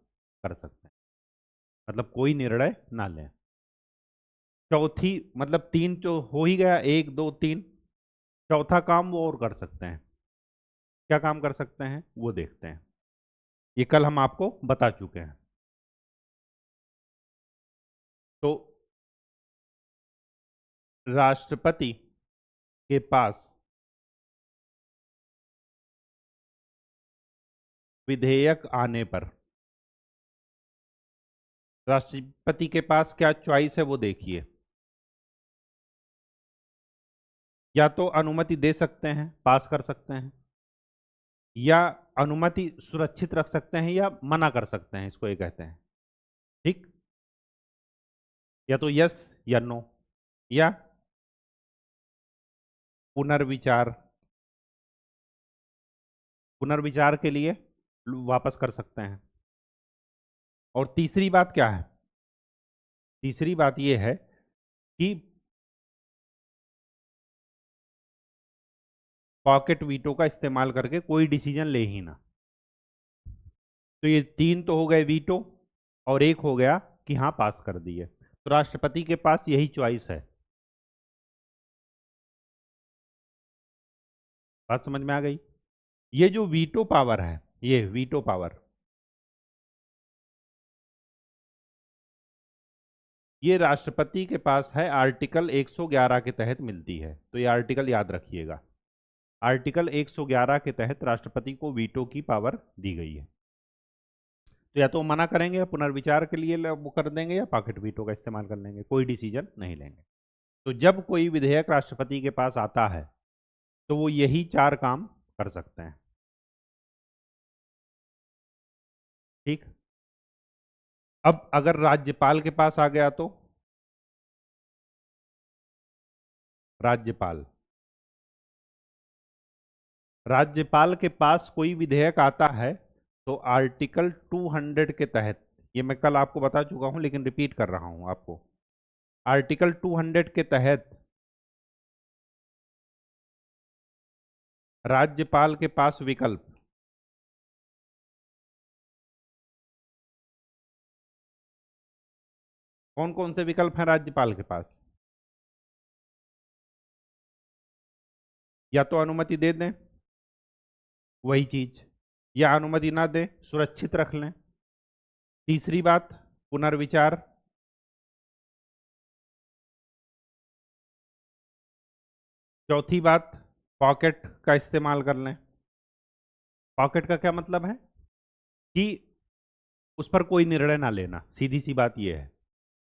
कर सकते हैं, मतलब कोई निर्णय ना लें। चौथी, मतलब तीन जो हो ही गया, एक दो तीन, चौथा काम वो और कर सकते हैं, क्या काम कर सकते हैं वो देखते हैं, ये कल हम आपको बता चुके हैं। तो राष्ट्रपति के पास विधेयक आने पर राष्ट्रपति के पास क्या चॉइस है वो देखिए। या तो अनुमति दे सकते हैं, पास कर सकते हैं, या अनुमति सुरक्षित रख सकते हैं, या मना कर सकते हैं, इसको ये कहते हैं। ठीक, या तो यस या नो, या पुनर्विचार, पुनर्विचार के लिए वापस कर सकते हैं। और तीसरी बात क्या है? तीसरी बात यह है कि पॉकेट वीटो का इस्तेमाल करके कोई डिसीजन ले ही ना। तो ये तीन तो हो गए वीटो, और एक हो गया कि हाँ पास कर दिए। तो राष्ट्रपति के पास यही चॉइस है। बात समझ में आ गई? ये जो वीटो पावर है, ये वीटो पावर, ये राष्ट्रपति के पास है, आर्टिकल 111 के तहत मिलती है। तो ये आर्टिकल याद रखिएगा, आर्टिकल 111 के तहत राष्ट्रपति को वीटो की पावर दी गई है। तो या तो मना करेंगे, या पुनर्विचार के लिए वो कर देंगे, या पॉकेट वीटो का इस्तेमाल कर लेंगे, कोई डिसीजन नहीं लेंगे। तो जब कोई विधेयक राष्ट्रपति के पास आता है तो वो यही चार काम कर सकते हैं। ठीक, अब अगर राज्यपाल के पास आ गया तो राज्यपाल, राज्यपाल के पास कोई विधेयक आता है तो आर्टिकल 200 के तहत, ये मैं कल आपको बता चुका हूं लेकिन रिपीट कर रहा हूं आपको, आर्टिकल 200 के तहत राज्यपाल के पास विकल्प, कौन कौन से विकल्प हैं राज्यपाल के पास? या तो अनुमति दे दें, वही चीज, या अनुमति ना दे, सुरक्षित रख लें। तीसरी बात, पुनर्विचार। चौथी बात, पॉकेट का इस्तेमाल कर लें। पॉकेट का क्या मतलब है? कि उस पर कोई निर्णय ना लेना, सीधी सी बात यह है।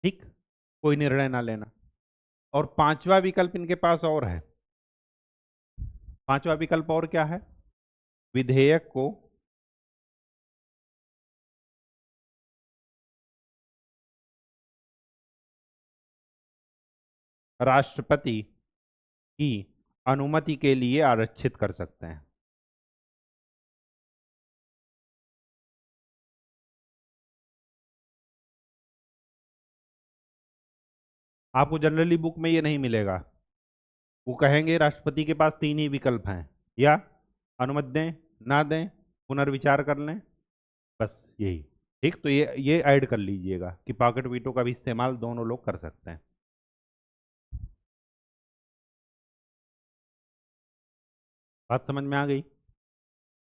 ठीक, कोई निर्णय ना लेना। और पांचवा विकल्प इनके पास और है। पांचवा विकल्प और क्या है? विधेयक को राष्ट्रपति की अनुमति के लिए आरक्षित कर सकते हैं। आपको जनरली बुक में ये नहीं मिलेगा। वो कहेंगे राष्ट्रपति के पास तीन ही विकल्प हैं, या अनुमति दें, ना दें, पुनर्विचार कर लें, बस यही। ठीक, तो ये ऐड कर लीजिएगा कि पॉकेट वीटो का भी इस्तेमाल दोनों लोग कर सकते हैं। बात समझ में आ गई?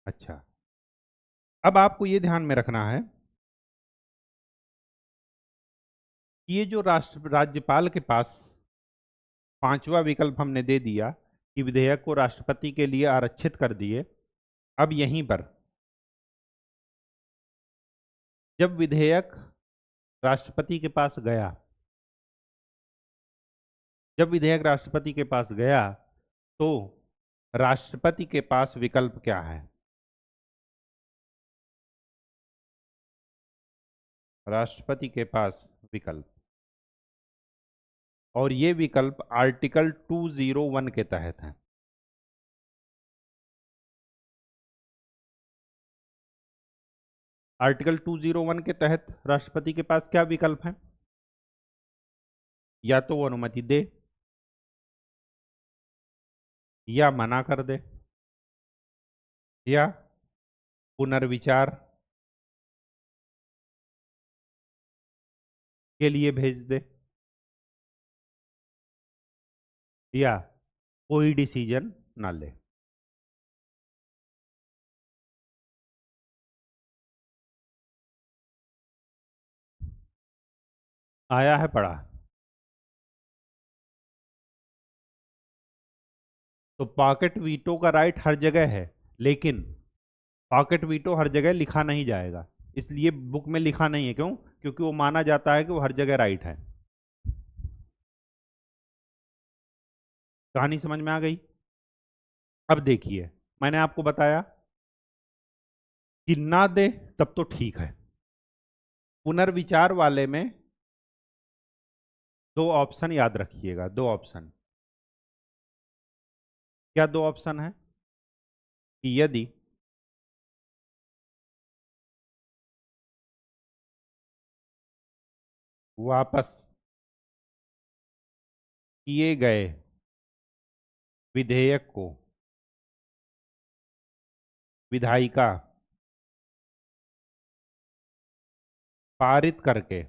अच्छा, अब आपको ये ध्यान में रखना है कि ये जो राज्यपाल के पास पांचवा विकल्प हमने दे दिया कि विधेयक को राष्ट्रपति के लिए आरक्षित कर दिए, अब यहीं पर जब विधेयक राष्ट्रपति के पास गया, जब विधेयक राष्ट्रपति के पास गया तो राष्ट्रपति के पास विकल्प क्या है? राष्ट्रपति के पास विकल्प, और ये विकल्प आर्टिकल 201 के तहत है। आर्टिकल 201 के तहत राष्ट्रपति के पास क्या विकल्प है? या तो वो अनुमति दे, या मना कर दे, या पुनर्विचार के लिए भेज दे, या कोई डिसीजन ना ले। आया है, पढ़ा। तो पॉकेट वीटो का राइट हर जगह है, लेकिन पॉकेट वीटो हर जगह लिखा नहीं जाएगा, इसलिए बुक में लिखा नहीं है। क्यों? क्योंकि वो माना जाता है कि वो हर जगह राइट है। कहानी समझ में आ गई? अब देखिए, मैंने आपको बताया कि ना दे तब तो ठीक है। पुनर्विचार वाले में दो ऑप्शन याद रखिएगा, दो ऑप्शन। क्या दो ऑप्शन है? कि यदि वापस किए गए विधेयक को विधायिका पारित करके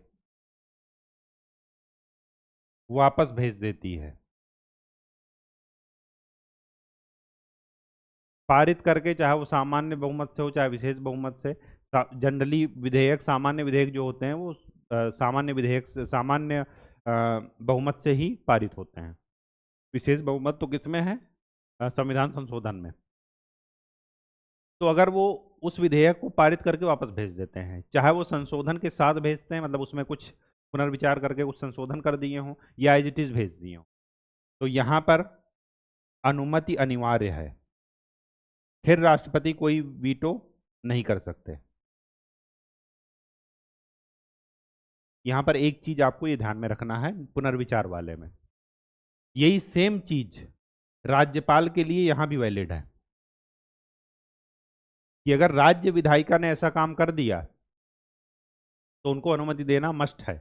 वापस भेज देती है। पारित करके, चाहे वो सामान्य बहुमत से हो चाहे विशेष बहुमत से। जनरली विधेयक, सामान्य विधेयक जो होते हैं वो सामान्य विधेयक से, सामान्य बहुमत से ही पारित होते हैं। विशेष बहुमत तो किसमें है? संविधान संशोधन में। तो अगर वो उस विधेयक को पारित करके वापस भेज देते हैं, चाहे वो संशोधन के साथ भेजते हैं, मतलब उसमें कुछ पुनर्विचार करके कुछ संशोधन कर दिए हों, या एज इट इज भेज दिए हों, तो यहाँ पर अनुमति अनिवार्य है। फिर राष्ट्रपति कोई वीटो नहीं कर सकते। यहां पर एक चीज आपको ये ध्यान में रखना है, पुनर्विचार वाले में यही सेम चीज राज्यपाल के लिए यहां भी वैलिड है, कि अगर राज्य विधायिका ने ऐसा काम कर दिया तो उनको अनुमति देना मस्ट है।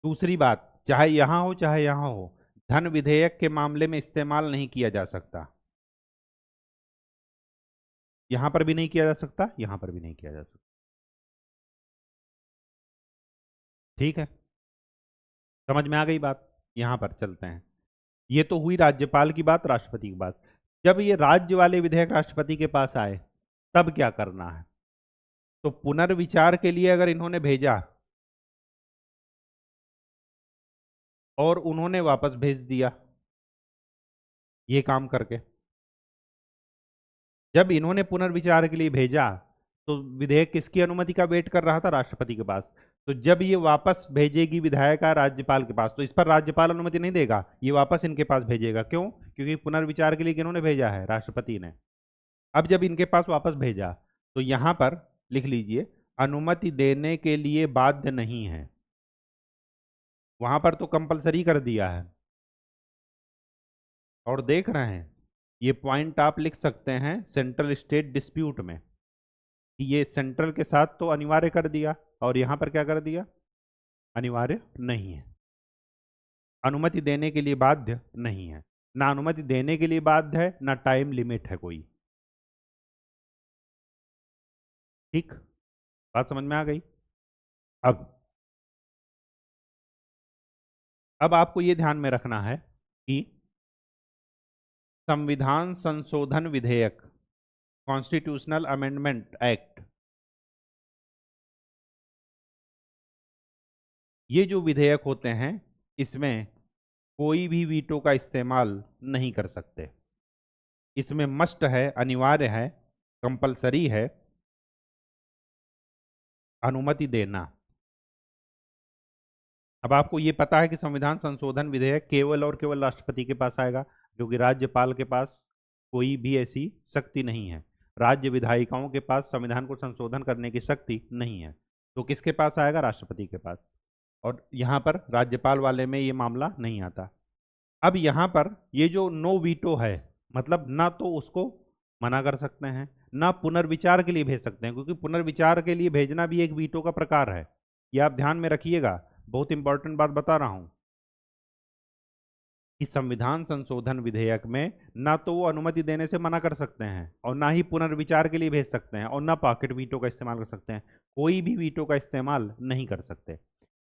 दूसरी बात, चाहे यहां हो चाहे यहां हो, धन विधेयक के मामले में इस्तेमाल नहीं किया जा सकता। यहां पर भी नहीं किया जा सकता, यहां पर भी नहीं किया जा सकता। ठीक है, समझ में आ गई बात? यहां पर चलते हैं। ये तो हुई राज्यपाल की बात, राष्ट्रपति की बात। जब ये राज्य वाले विधेयक राष्ट्रपति के पास आए, तब क्या करना है? तो पुनर्विचार के लिए अगर इन्होंने भेजा और उन्होंने वापस भेज दिया ये काम करके, जब इन्होंने पुनर्विचार के लिए भेजा तो विधेयक किसकी अनुमति का वेट कर रहा था? राष्ट्रपति के पास। तो जब ये वापस भेजेगी विधायिका राज्यपाल के पास, तो इस पर राज्यपाल अनुमति नहीं देगा, ये वापस इनके पास भेजेगा। क्यों? क्योंकि पुनर्विचार के लिए किन्होंने भेजा है? राष्ट्रपति ने। अब जब इनके पास वापस भेजा तो यहां पर लिख लीजिए, अनुमति देने के लिए बाध्य नहीं है। वहां पर तो कंपलसरी कर दिया है। और देख रहे हैं, ये पॉइंट आप लिख सकते हैं सेंट्रल स्टेट डिस्प्यूट में, कि ये सेंट्रल के साथ तो अनिवार्य कर दिया, और यहां पर क्या कर दिया? अनिवार्य नहीं है। अनुमति देने के लिए बाध्य नहीं है। ना अनुमति देने के लिए बाध्य है, ना टाइम लिमिट है कोई। ठीक, बात समझ में आ गई? अब आपको ये ध्यान में रखना है कि संविधान संशोधन विधेयक, कॉन्स्टिट्यूशनल अमेंडमेंट एक्ट, ये जो विधेयक होते हैं इसमें कोई भी वीटो का इस्तेमाल नहीं कर सकते। इसमें मस्ट है, अनिवार्य है, कंपलसरी है अनुमति देना। अब आपको ये पता है कि संविधान संशोधन विधेयक केवल और केवल राष्ट्रपति के पास आएगा, क्योंकि राज्यपाल के पास कोई भी ऐसी शक्ति नहीं है। राज्य विधायिकाओं के पास संविधान को संशोधन करने की शक्ति नहीं है। तो किसके पास आएगा? राष्ट्रपति के पास। और यहाँ पर राज्यपाल वाले में ये मामला नहीं आता। अब यहाँ पर ये जो नो वीटो है, मतलब ना तो उसको मना कर सकते हैं, ना पुनर्विचार के लिए भेज सकते हैं, क्योंकि पुनर्विचार के लिए भेजना भी एक वीटो का प्रकार है। ये आप ध्यान में रखिएगा, बहुत इंपॉर्टेंट बात बता रहा हूं, कि संविधान संशोधन विधेयक में ना तो वो अनुमति देने से मना कर सकते हैं, और ना ही पुनर्विचार के लिए भेज सकते हैं, और ना पॉकेट वीटो का इस्तेमाल कर सकते हैं। कोई भी वीटो का इस्तेमाल नहीं कर सकते।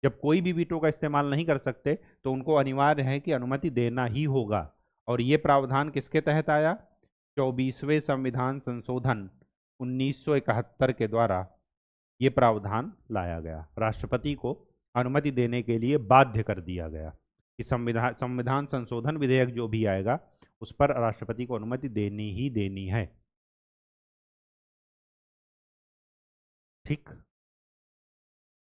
जब कोई भी वीटो का इस्तेमाल नहीं कर सकते तो उनको अनिवार्य है कि अनुमति देना ही होगा। और ये प्रावधान किसके तहत आया? 24वें संविधान संशोधन 1971 के द्वारा ये प्रावधान लाया गया। राष्ट्रपति को अनुमति देने के लिए बाध्य कर दिया गया कि संविधान संशोधन विधेयक जो भी आएगा उस पर राष्ट्रपति को अनुमति देनी ही देनी है। ठीक,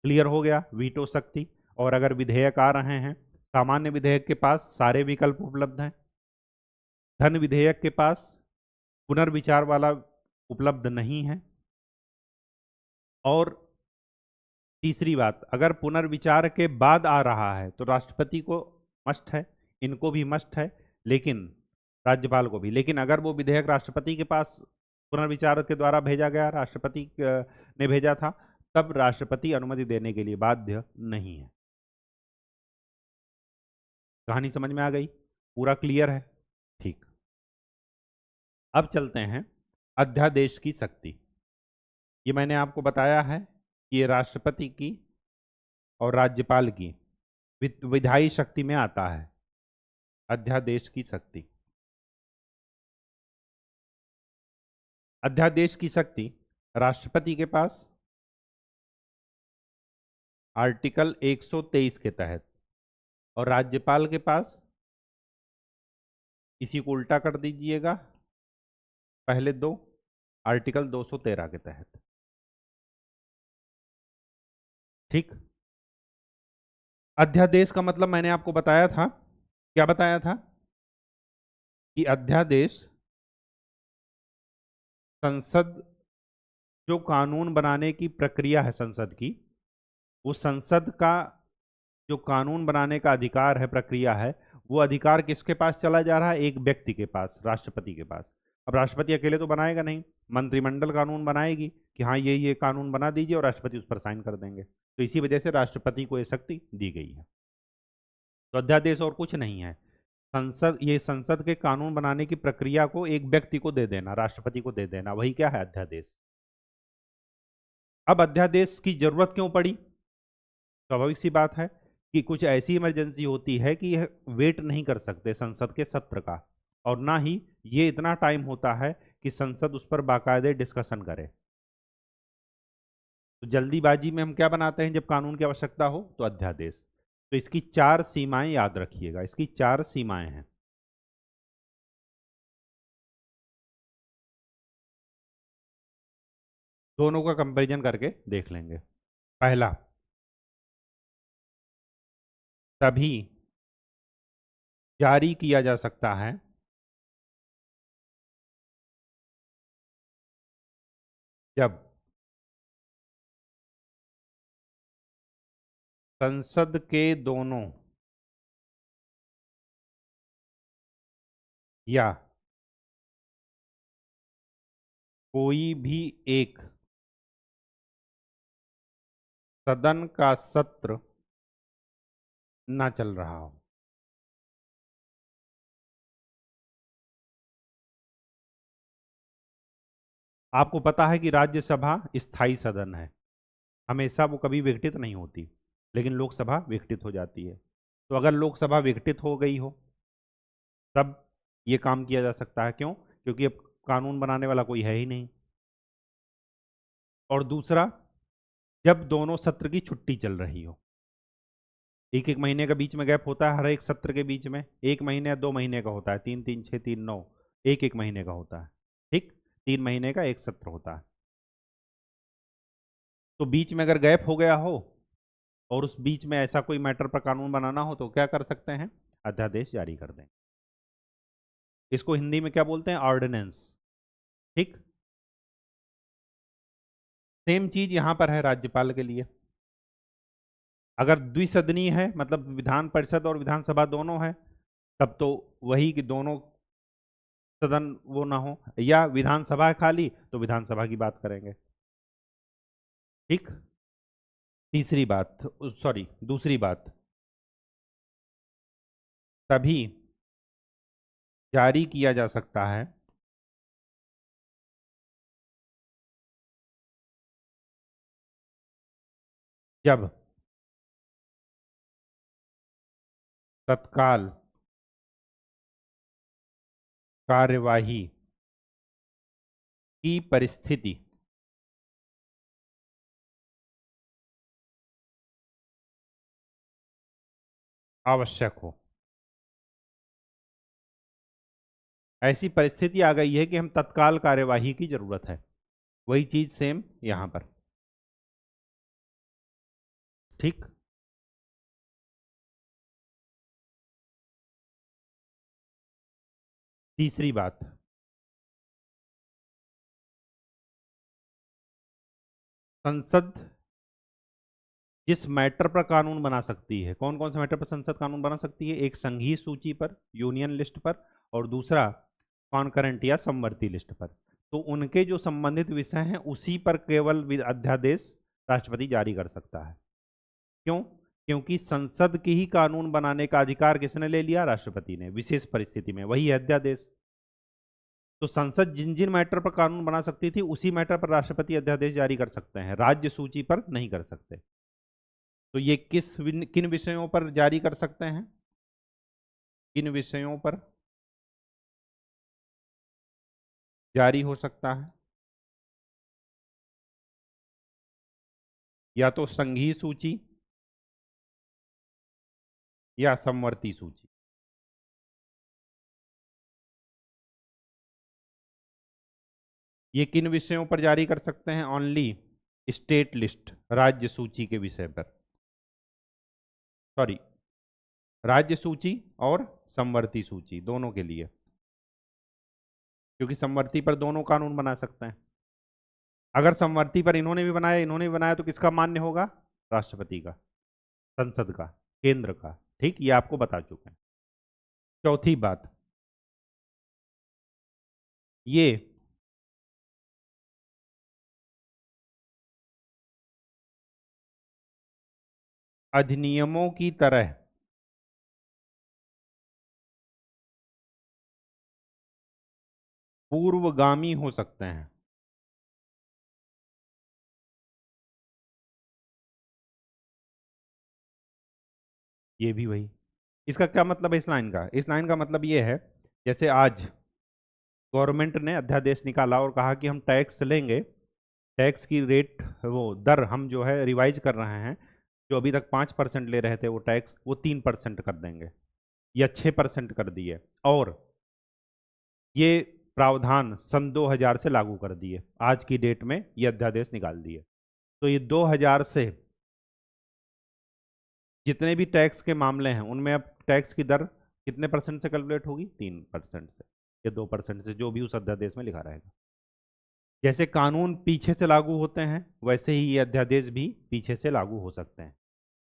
क्लियर हो गया वीटो शक्ति। और अगर विधेयक आ रहे हैं, सामान्य विधेयक के पास सारे विकल्प उपलब्ध हैं, धन विधेयक के पास पुनर्विचार वाला उपलब्ध नहीं है। और तीसरी बात, अगर पुनर्विचार के बाद आ रहा है तो राष्ट्रपति को मस्ट है, इनको भी मस्ट है, लेकिन राज्यपाल को भी। लेकिन अगर वो विधेयक राष्ट्रपति के पास पुनर्विचार के द्वारा भेजा गया, राष्ट्रपति ने भेजा था, तब राष्ट्रपति अनुमति देने के लिए बाध्य नहीं है। कहानी समझ में आ गई? पूरा क्लियर है? ठीक, अब चलते हैं अध्यादेश की शक्ति। ये मैंने आपको बताया है कि ये राष्ट्रपति की और राज्यपाल की विधायी शक्ति में आता है, अध्यादेश की शक्ति। अध्यादेश की शक्ति राष्ट्रपति के पास आर्टिकल 123 के तहत, और राज्यपाल के पास, इसी को उल्टा कर दीजिएगा, पहले दो, आर्टिकल 213 के तहत। ठीक, अध्यादेश का मतलब मैंने आपको बताया था, क्या बताया था कि अध्यादेश संसद जो कानून बनाने की प्रक्रिया है संसद की, वो संसद का जो कानून बनाने का अधिकार है, प्रक्रिया है, वो अधिकार किसके पास चला जा रहा है? एक व्यक्ति के पास, राष्ट्रपति के पास। अब राष्ट्रपति अकेले तो बनाएगा नहीं, मंत्रिमंडल कानून बनाएगी कि हाँ ये कानून बना दीजिए, और राष्ट्रपति उस पर साइन कर देंगे। तो इसी वजह से राष्ट्रपति को ये शक्ति दी गई है। तो अध्यादेश और कुछ नहीं है, संसद के कानून बनाने की प्रक्रिया को एक व्यक्ति को दे देना, राष्ट्रपति को दे देना, वही क्या है? अध्यादेश। अब अध्यादेश की जरूरत क्यों पड़ी? स्वाभाविक सी बात है कि कुछ ऐसी इमरजेंसी होती है कि यह वेट नहीं कर सकते संसद के सत्र का, और ना ही ये इतना टाइम होता है कि संसद उस पर बाकायदे डिस्कशन करे। तो जल्दीबाजी में हम क्या बनाते हैं जब कानून की आवश्यकता हो? तो अध्यादेश। तो इसकी 4 सीमाएं याद रखिएगा, इसकी 4 सीमाएं हैं। दोनों का कंपैरिजन करके देख लेंगे। पहला, तभी जारी किया जा सकता है जब संसद के दोनों या कोई भी एक सदन का सत्र ना चल रहा हो। आपको पता है कि राज्यसभा स्थायी सदन है, हमेशा वो कभी विघटित नहीं होती, लेकिन लोकसभा विघटित हो जाती है। तो अगर लोकसभा विघटित हो गई हो तब ये काम किया जा सकता है। क्यों? क्योंकि अब कानून बनाने वाला कोई है ही नहीं। और दूसरा, जब दोनों सत्र की छुट्टी चल रही हो, एक एक महीने का बीच में गैप होता है हर एक सत्र के बीच में, 1 महीने या 2 महीने का होता है, 3 3 6 3 9, एक एक महीने का होता है। ठीक, 3 महीने का एक सत्र होता है। तो बीच में अगर गैप हो गया हो और उस बीच में ऐसा कोई मैटर पर कानून बनाना हो तो क्या कर सकते हैं? अध्यादेश जारी कर दें। इसको हिंदी में क्या बोलते हैं? ऑर्डिनेंस। ठीक, सेम चीज यहां पर है राज्यपाल के लिए। अगर द्विसदनीय है, मतलब विधान परिषद और विधानसभा दोनों है, तब तो वही कि दोनों सदन वो ना हो, या विधानसभा है खाली तो विधानसभा की बात करेंगे। ठीक, तीसरी बात, सॉरी दूसरी बात, तभी जारी किया जा सकता है जब तत्काल कार्यवाही की परिस्थिति आवश्यक हो। ऐसी परिस्थिति आ गई है कि हम तत्काल कार्यवाही की जरूरत है। वही चीज सेम यहां पर। ठीक। तीसरी बात, संसद जिस मैटर पर कानून बना सकती है, कौन कौन से मैटर पर संसद कानून बना सकती है? एक संघीय सूची पर, यूनियन लिस्ट पर, और दूसरा कॉन्करेंट या समवर्ती लिस्ट पर। तो उनके जो संबंधित विषय हैं उसी पर केवल अध्यादेश राष्ट्रपति जारी कर सकता है। क्यों? क्योंकि संसद की ही कानून बनाने का अधिकार किसने ले लिया? राष्ट्रपति ने, विशेष परिस्थिति में। वही है अध्यादेश। तो संसद जिन जिन मैटर पर कानून बना सकती थी उसी मैटर पर राष्ट्रपति अध्यादेश जारी कर सकते हैं, राज्य सूची पर नहीं कर सकते। तो ये किन विषयों पर जारी कर सकते हैं? किन विषयों पर जारी हो सकता है? या तो संघीय सूची या समवर्ती सूची। ये किन विषयों पर जारी कर सकते हैं? ओनली स्टेट लिस्ट, राज्य सूची के विषय पर। सॉरी, राज्य सूची और समवर्ती सूची दोनों के लिए, क्योंकि समवर्ती पर दोनों कानून बना सकते हैं। अगर समवर्ती पर इन्होंने भी बनाया, इन्होंने भी बनाया, तो किसका मान्य होगा? राष्ट्रपति का, संसद का, केंद्र का। ठीक, ये आपको बता चुके हैं। चौथी बात, ये अधिनियमों की तरह पूर्वगामी हो सकते हैं। ये भी वही। इसका क्या मतलब है इस लाइन का? इस लाइन का मतलब ये है, जैसे आज गवर्नमेंट ने अध्यादेश निकाला और कहा कि हम टैक्स लेंगे, टैक्स की रेट, वो दर हम जो है रिवाइज कर रहे हैं। जो अभी तक 5% ले रहे थे वो टैक्स, वो 3% कर देंगे या 6% कर दिए। और ये प्रावधान सन 2000 से लागू कर दिए, आज की डेट में ये अध्यादेश निकाल दिए। तो ये 2000 से जितने भी टैक्स के मामले हैं उनमें अब टैक्स की दर कितने परसेंट से कैलकुलेट होगी? 3% से या 2% से, जो भी उस अध्यादेश में लिखा रहेगा। जैसे कानून पीछे से लागू होते हैं वैसे ही ये अध्यादेश भी पीछे से लागू हो सकते हैं।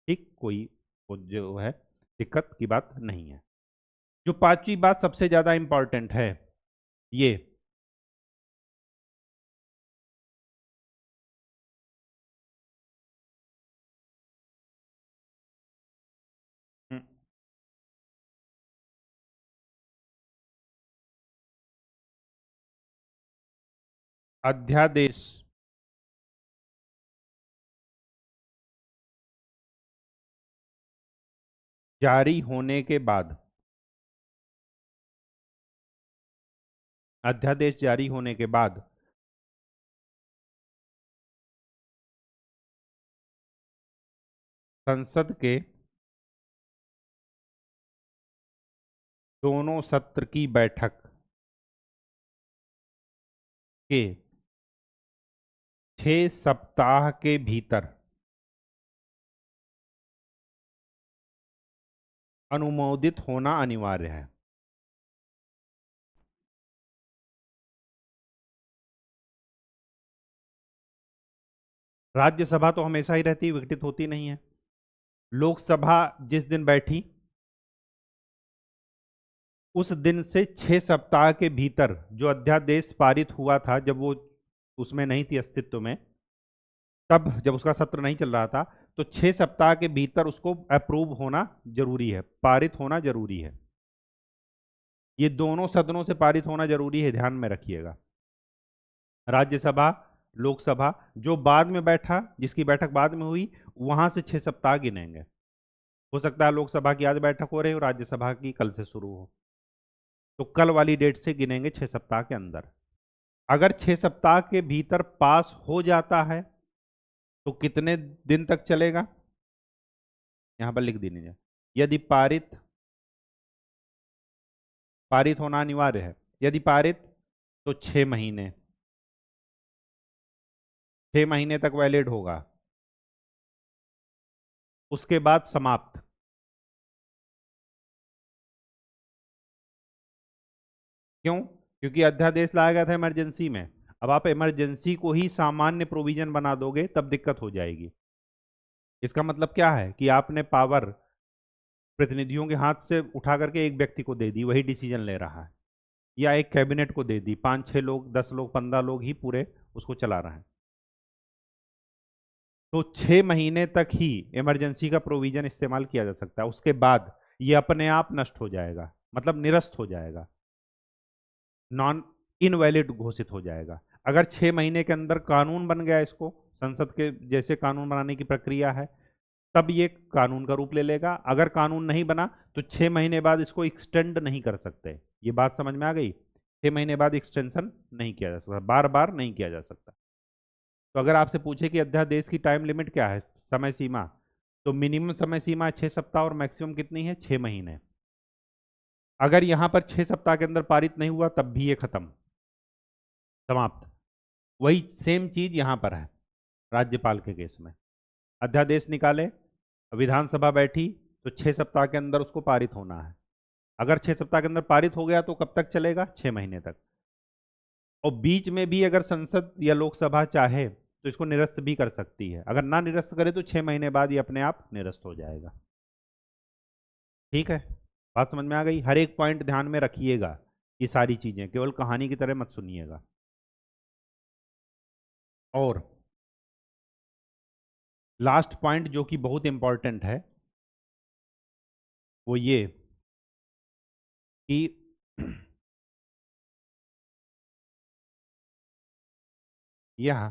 ठीक, कोई वो जो है दिक्कत की बात नहीं है। जो पांचवी बात सबसे ज्यादा इंपॉर्टेंट है, ये हम्म, अध्यादेश जारी होने के बाद, अध्यादेश जारी होने के बाद संसद के दोनों सत्र की बैठक के 6 सप्ताह के भीतर अनुमोदित होना अनिवार्य है। राज्यसभा तो हमेशा ही रहती है, विघटित होती नहीं है। लोकसभा जिस दिन बैठी उस दिन से 6 सप्ताह के भीतर जो अध्यादेश पारित हुआ था, जब वो उसमें नहीं थी अस्तित्व में, तब जब उसका सत्र नहीं चल रहा था, तो 6 सप्ताह के भीतर उसको अप्रूव होना जरूरी है, पारित होना जरूरी है। ये दोनों सदनों से पारित होना जरूरी है, ध्यान में रखिएगा। राज्यसभा, लोकसभा, जो बाद में बैठा, जिसकी बैठक बाद में हुई, वहां से 6 सप्ताह गिनेंगे। हो सकता है लोकसभा की आज बैठक हो रही हो, राज्यसभा की कल से शुरू हो, तो कल वाली डेट से गिनेंगे 6 सप्ताह के अंदर। अगर 6 सप्ताह के भीतर पास हो जाता है तो कितने दिन तक चलेगा? यहां पर लिख दीजिए, यदि पारित पारित होना अनिवार्य है, यदि पारित तो 6 महीने, 6 महीने तक वैलिड होगा, उसके बाद समाप्त। क्यों? क्योंकि अध्यादेश लाया गया था इमरजेंसी में। अब आप इमरजेंसी को ही सामान्य प्रोविजन बना दोगे तब दिक्कत हो जाएगी। इसका मतलब क्या है कि आपने पावर प्रतिनिधियों के हाथ से उठा करके एक व्यक्ति को दे दी, वही डिसीजन ले रहा है, या एक कैबिनेट को दे दी, 5-6 लोग, 10 लोग, 15 लोग ही पूरे उसको चला रहे हैं। तो 6 महीने तक ही इमरजेंसी का प्रोविजन इस्तेमाल किया जा सकता है, उसके बाद ये अपने आप नष्ट हो जाएगा, मतलब निरस्त हो जाएगा, नॉन इनवैलिड घोषित हो जाएगा। अगर 6 महीने के अंदर कानून बन गया, इसको संसद के जैसे कानून बनाने की प्रक्रिया है, तब ये कानून का रूप ले लेगा। अगर कानून नहीं बना तो 6 महीने बाद इसको एक्सटेंड नहीं कर सकते। ये बात समझ में आ गई? 6 महीने बाद एक्सटेंशन नहीं किया जा सकता, बार बार नहीं किया जा सकता। तो अगर आपसे पूछे कि अध्यादेश की टाइम लिमिट क्या है, समय सीमा, तो मिनिमम समय सीमा 6 सप्ताह और मैक्सिमम कितनी है? 6 महीने। अगर यहां पर 6 सप्ताह के अंदर पारित नहीं हुआ तब भी ये खत्म, समाप्त। वही सेम चीज यहां पर है राज्यपाल के केस में। अध्यादेश निकाले, विधानसभा बैठी, तो 6 सप्ताह के अंदर उसको पारित होना है। अगर 6 सप्ताह के अंदर पारित हो गया तो कब तक चलेगा? 6 महीने तक। और बीच में भी अगर संसद या लोकसभा चाहे तो इसको निरस्त भी कर सकती है। अगर ना निरस्त करे तो 6 महीने बाद ये अपने आप निरस्त हो जाएगा। ठीक है, बात समझ में आ गई? हर एक पॉइंट ध्यान में रखिएगा, ये सारी चीजें केवल कहानी की तरह मत सुनिएगा। और लास्ट पॉइंट जो कि बहुत इंपॉर्टेंट है वो ये कि यह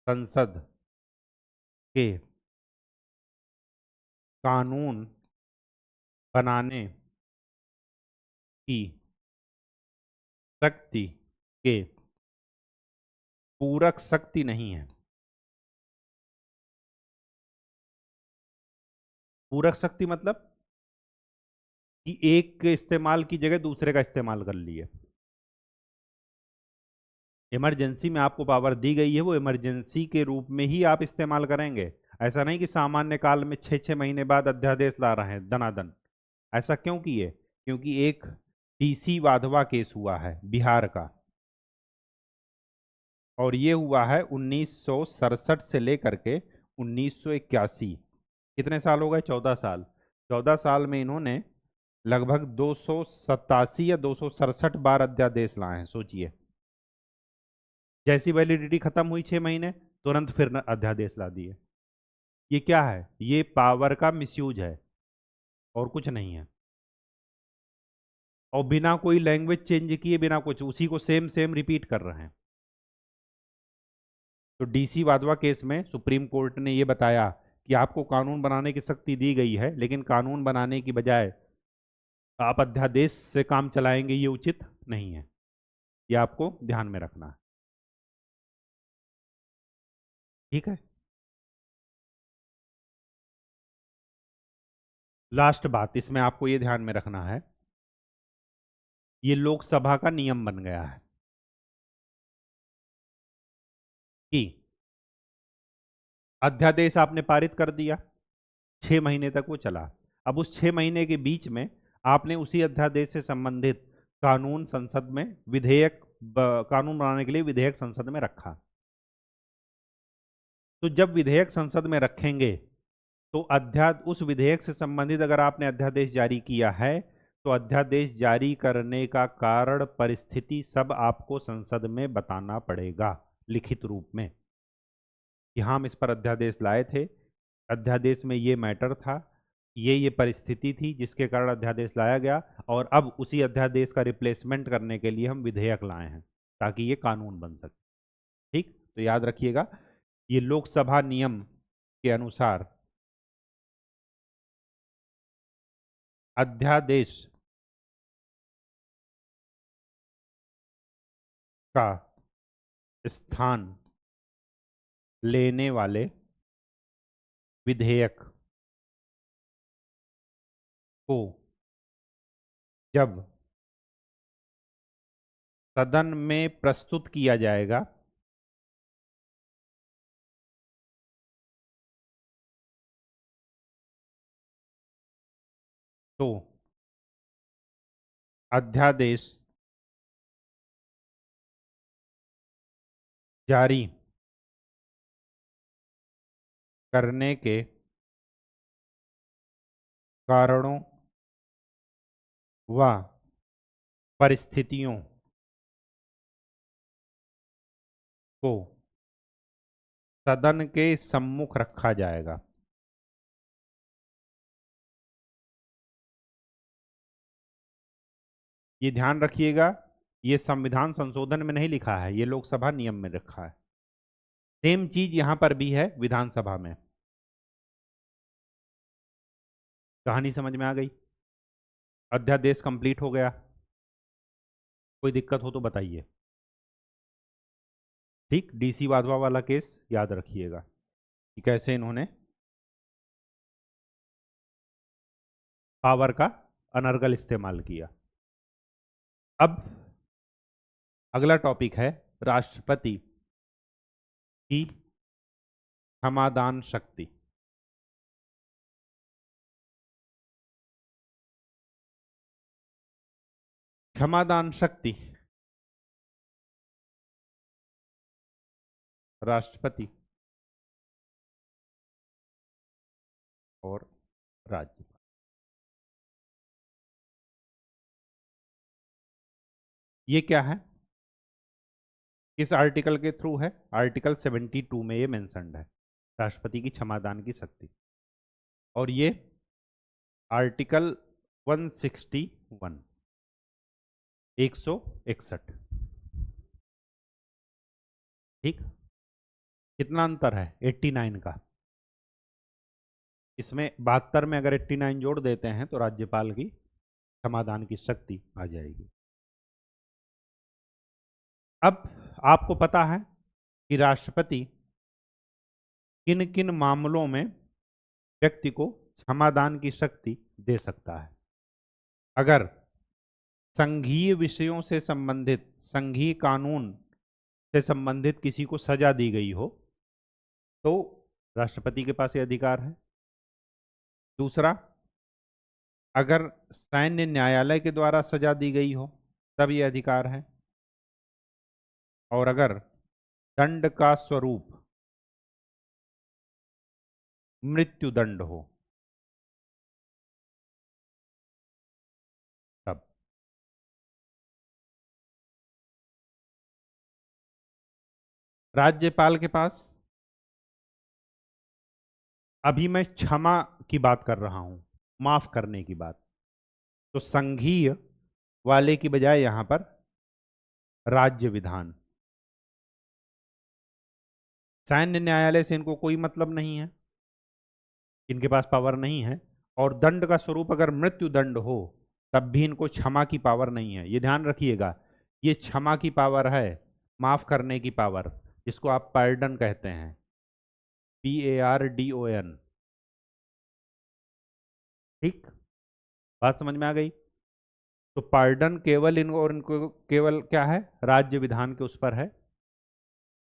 संसद के कानून बनाने की शक्ति के पूरक शक्ति नहीं है। पूरक शक्ति मतलब कि एक के इस्तेमाल की जगह दूसरे का इस्तेमाल कर लिए। इमरजेंसी में आपको पावर दी गई है, वो इमरजेंसी के रूप में ही आप इस्तेमाल करेंगे। ऐसा नहीं कि सामान्य काल में 6-6 महीने बाद अध्यादेश ला रहे हैं दनादन। ऐसा क्यों किए? क्योंकि एक टीसी वाधवा केस हुआ है बिहार का, और ये हुआ है 1967 से लेकर के 1981। कितने साल हो गए? 14 साल। 14 साल में इन्होंने लगभग 287 या 267 बार अध्यादेश लाए हैं, सोचिए। जैसी वैलिडिटी खत्म हुई 6 महीने, तुरंत फिर अध्यादेश ला दिए। ये क्या है? ये पावर का मिसयूज है और कुछ नहीं है। और बिना कोई लैंग्वेज चेंज किए, बिना कुछ, उसी को सेम सेम रिपीट कर रहे हैं। तो डीसी वाधवा केस में सुप्रीम कोर्ट ने यह बताया कि आपको कानून बनाने की शक्ति दी गई है, लेकिन कानून बनाने की बजाय आप अध्यादेश से काम चलाएंगे, ये उचित नहीं है। ये आपको ध्यान में रखना है। ठीक है, लास्ट बात इसमें आपको ये ध्यान में रखना है, ये लोकसभा का नियम बन गया है कि अध्यादेश आपने पारित कर दिया, 6 महीने तक वो चला। अब उस 6 महीने के बीच में आपने उसी अध्यादेश से संबंधित कानून संसद में, विधेयक, कानून बनाने के लिए विधेयक संसद में रखा। तो जब विधेयक संसद में रखेंगे तो उस विधेयक से संबंधित अगर आपने अध्यादेश जारी किया है तो अध्यादेश जारी करने का कारण, परिस्थिति सब आपको संसद में बताना पड़ेगा लिखित रूप में कि हाँ, हम इस पर अध्यादेश लाए थे, अध्यादेश में ये मैटर था, ये परिस्थिति थी जिसके कारण अध्यादेश लाया गया, और अब उसी अध्यादेश का रिप्लेसमेंट करने के लिए हम विधेयक लाए हैं ताकि ये कानून बन सके। ठीक, तो याद रखिएगा, ये लोकसभा नियम के अनुसार अध्यादेश का स्थान लेने वाले विधेयक को जब सदन में प्रस्तुत किया जाएगा तो अध्यादेश जारी करने के कारणों व परिस्थितियों को सदन के सम्मुख रखा जाएगा। ये ध्यान रखिएगा, ये संविधान संशोधन में नहीं लिखा है, ये लोकसभा नियम में रखा है। सेम चीज यहां पर भी है विधानसभा में। कहानी समझ में आ गई? अध्यादेश कंप्लीट हो गया। कोई दिक्कत हो तो बताइए। ठीक, डीसी वाधवा वाला केस याद रखिएगा कि कैसे इन्होंने पावर का अनर्गल इस्तेमाल किया। अब अगला टॉपिक है राष्ट्रपति की क्षमादान शक्ति। क्षमादान शक्ति राष्ट्रपति और राज्यपाल, ये क्या है? किस आर्टिकल के थ्रू है? आर्टिकल 72 में ये मेंशन्ड है, राष्ट्रपति की क्षमादान की शक्ति। और ये आर्टिकल 161 161। ठीक, कितना अंतर है? 89 का। इसमें 72 में अगर 89 जोड़ देते हैं तो राज्यपाल की क्षमादान की शक्ति आ जाएगी। अब आपको पता है कि राष्ट्रपति किन किन मामलों में व्यक्ति को क्षमादान की शक्ति दे सकता है। अगर संघीय विषयों से संबंधित, संघीय कानून से संबंधित किसी को सजा दी गई हो तो राष्ट्रपति के पास ये अधिकार है। दूसरा, अगर सैन्य न्यायालय के द्वारा सजा दी गई हो तब ये अधिकार है। और अगर दंड का स्वरूप मृत्युदंड हो तब। राज्यपाल के पास, अभी मैं क्षमा की बात कर रहा हूं, माफ करने की बात, तो संघीय वाले की बजाय यहां पर राज्य विधान। सैन्य न्यायालय से इनको कोई मतलब नहीं है, इनके पास पावर नहीं है। और दंड का स्वरूप अगर मृत्यु दंड हो तब भी इनको क्षमा की पावर नहीं है। ये ध्यान रखिएगा, ये क्षमा की पावर है, माफ करने की पावर, जिसको आप पार्डन कहते हैं, PARDON। ठीक, बात समझ में आ गई? तो पार्डन केवल इनको, और इनको केवल क्या है, राज्य विधान के उस पर है।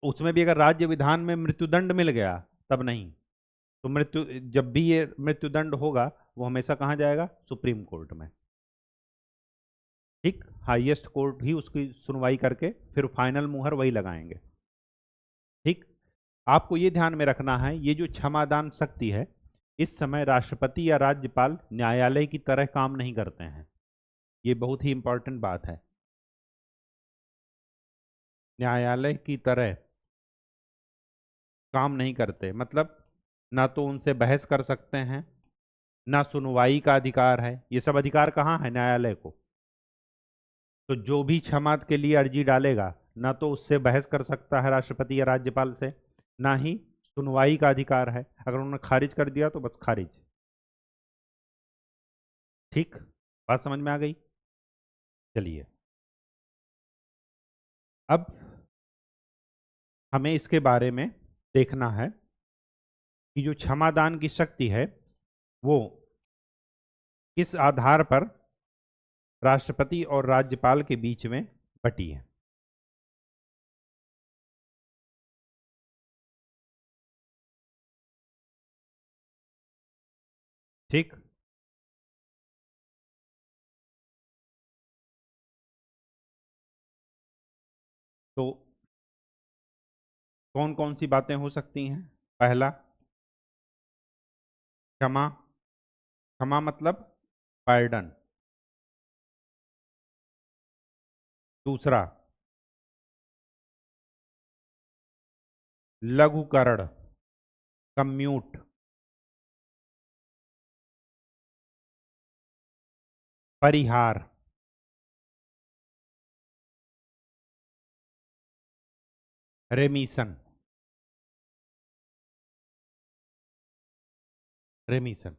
उसमें भी अगर राज्य विधान में मृत्युदंड मिल गया तब नहीं। तो मृत्यु, जब भी ये मृत्युदंड होगा वो हमेशा कहाँ जाएगा? सुप्रीम कोर्ट में। ठीक, हाईएस्ट कोर्ट ही उसकी सुनवाई करके फिर फाइनल मुहर वही लगाएंगे। ठीक, आपको ये ध्यान में रखना है, ये जो क्षमादान शक्ति है, इस समय राष्ट्रपति या राज्यपाल न्यायालय की तरह काम नहीं करते हैं। ये बहुत ही इंपॉर्टेंट बात है। न्यायालय की तरह काम नहीं करते, मतलब ना तो उनसे बहस कर सकते हैं, ना सुनवाई का अधिकार है। ये सब अधिकार कहाँ है? न्यायालय को। तो जो भी क्षमा के लिए अर्जी डालेगा, ना तो उससे बहस कर सकता है राष्ट्रपति या राज्यपाल से, ना ही सुनवाई का अधिकार है। अगर उन्होंने खारिज कर दिया तो बस खारिज। ठीक, बात समझ में आ गई? चलिए, अब हमें इसके बारे में देखना है कि जो क्षमादान की शक्ति है वो किस आधार पर राष्ट्रपति और राज्यपाल के बीच में बटी है? ठीक। तो कौन कौन सी बातें हो सकती हैं? पहला, क्षमा। क्षमा मतलब पार्डन। दूसरा, लघुकरण, कम्यूट। परिहार, रेमिशन। रेमिशन।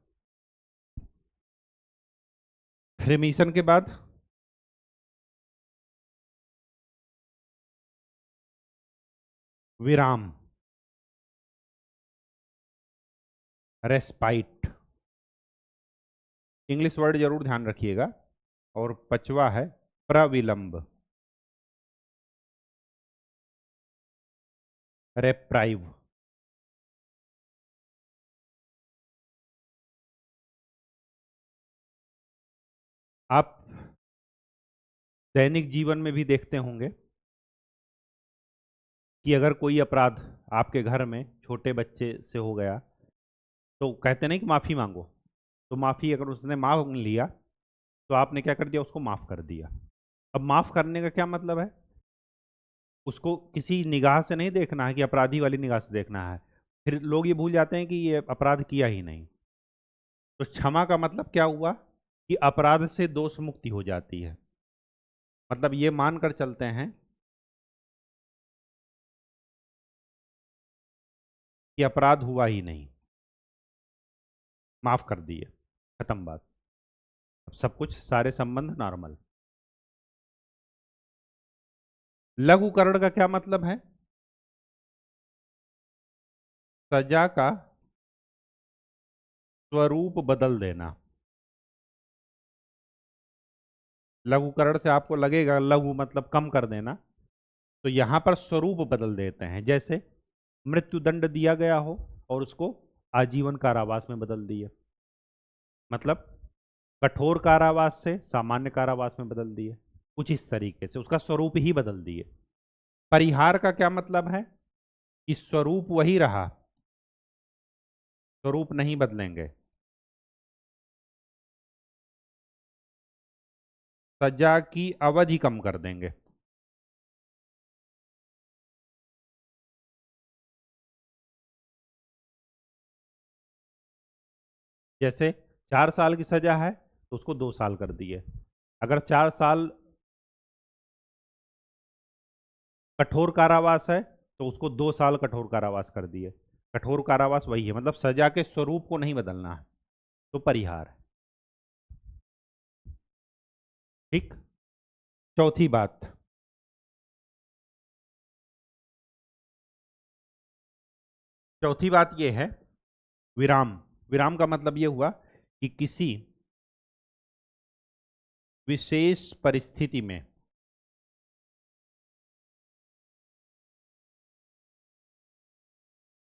रेमिशन के बाद विराम, रेस्पाइट। इंग्लिश वर्ड जरूर ध्यान रखिएगा। और पांचवा है प्रविलंब, रेप्राइव। आप दैनिक जीवन में भी देखते होंगे कि अगर कोई अपराध आपके घर में छोटे बच्चे से हो गया तो कहते नहीं कि माफी मांगो। तो माफी अगर उसने मांग लिया तो आपने क्या कर दिया? उसको माफ कर दिया। अब माफ करने का क्या मतलब है? उसको किसी निगाह से नहीं देखना है कि अपराधी वाली निगाह से देखना है। फिर लोग ये भूल जाते हैं कि ये अपराध किया ही नहीं। तो क्षमा का मतलब क्या हुआ? कि अपराध से दोष मुक्ति हो जाती है। मतलब ये मानकर चलते हैं कि अपराध हुआ ही नहीं, माफ कर दिए, खत्म बात। अब सब कुछ, सारे संबंध नॉर्मल। लघुकरण का क्या मतलब है? सजा का स्वरूप बदल देना। लघुकरण से आपको लगेगा लघु मतलब कम कर देना, तो यहां पर स्वरूप बदल देते हैं। जैसे मृत्युदंड दिया गया हो और उसको आजीवन कारावास में बदल दिए, मतलब कठोर कारावास से सामान्य कारावास में बदल दिए। कुछ इस तरीके से उसका स्वरूप ही बदल दिए। परिहार का क्या मतलब है? कि स्वरूप वही रहा, स्वरूप नहीं बदलेंगे, सजा की अवधि कम कर देंगे। जैसे 4 साल की सजा है तो उसको 2 साल कर दिए। अगर 4 साल कठोर कारावास है तो उसको 2 साल कठोर कारावास कर दिए। कठोर कारावास वही है, मतलब सजा के स्वरूप को नहीं बदलना है, तो परिहार। ठीक। चौथी बात, चौथी बात यह है विराम। विराम का मतलब यह हुआ कि किसी विशेष परिस्थिति में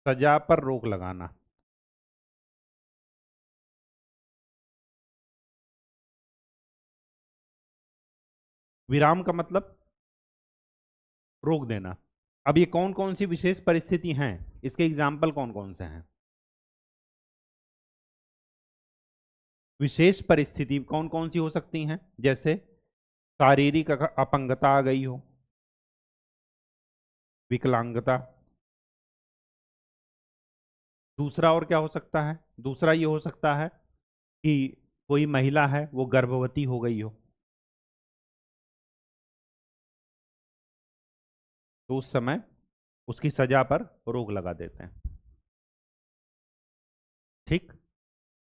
सजा पर रोक लगाना। विराम का मतलब रोक देना। अब ये कौन कौन सी विशेष परिस्थिति हैं, इसके एग्जाम्पल कौन कौन से हैं? विशेष परिस्थिति कौन कौन सी हो सकती हैं? जैसे शारीरिक अपंगता आ गई हो, विकलांगता। दूसरा और क्या हो सकता है? दूसरा ये हो सकता है कि कोई महिला है वो गर्भवती हो गई हो, तो उस समय उसकी सजा पर रोक लगा देते हैं। ठीक।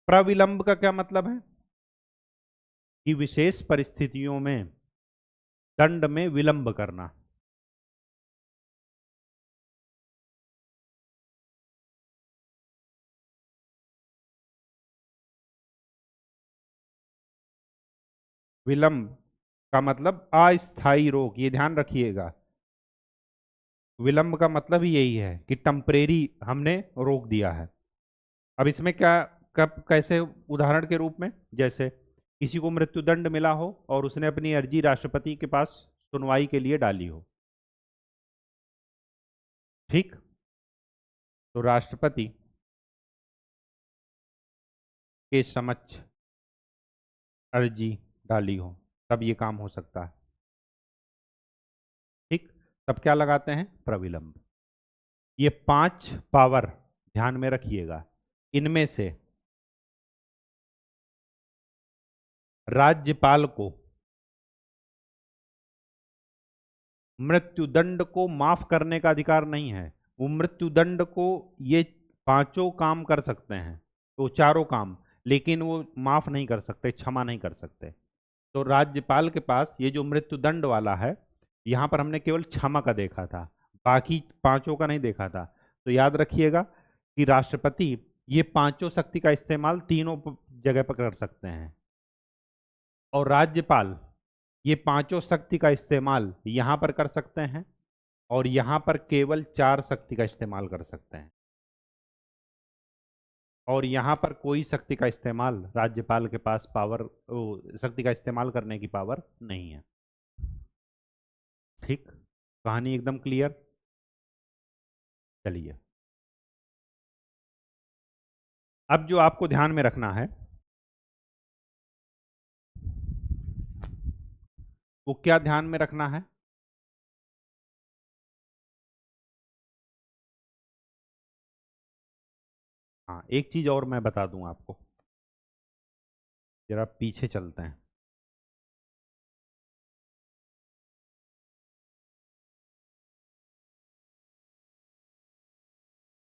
प्रविलंब का क्या मतलब है? कि विशेष परिस्थितियों में दंड में विलंब करना। विलंब का मतलब अस्थायी रोक, ये ध्यान रखिएगा। विलंब का मतलब ही यही है कि टेम्परेरी हमने रोक दिया है। अब इसमें क्या, कब, कैसे, उदाहरण के रूप में, जैसे किसी को मृत्युदंड मिला हो और उसने अपनी अर्जी राष्ट्रपति के पास सुनवाई के लिए डाली हो, ठीक, तो राष्ट्रपति के समक्ष अर्जी डाली हो, तब ये काम हो सकता है, ठीक। तब क्या लगाते हैं, प्रविलंब। ये 5 पावर ध्यान में रखिएगा। इनमें से राज्यपाल को मृत्युदंड को माफ करने का अधिकार नहीं है। वो मृत्युदंड को, ये 5 काम कर सकते हैं, तो चारों काम, लेकिन वो माफ नहीं कर सकते, क्षमा नहीं कर सकते। तो राज्यपाल के पास ये जो मृत्युदंड वाला है, यहां पर हमने केवल क्षमा का देखा था, बाकी 5 का नहीं देखा था। तो याद रखिएगा कि राष्ट्रपति ये 5 शक्ति का इस्तेमाल तीनों जगह पर कर सकते हैं, और राज्यपाल ये 5 शक्ति का इस्तेमाल यहां पर कर सकते हैं, और यहां पर केवल 4 शक्ति का इस्तेमाल कर सकते हैं, और यहां पर कोई शक्ति का इस्तेमाल, राज्यपाल के पास पावर, शक्ति का इस्तेमाल करने की पावर नहीं है, ठीक। कहानी एकदम क्लियर। चलिए, अब जो आपको ध्यान में रखना है वो क्या ध्यान में रखना है, हाँ, एक चीज और मैं बता दूं आपको, जरा पीछे चलते हैं।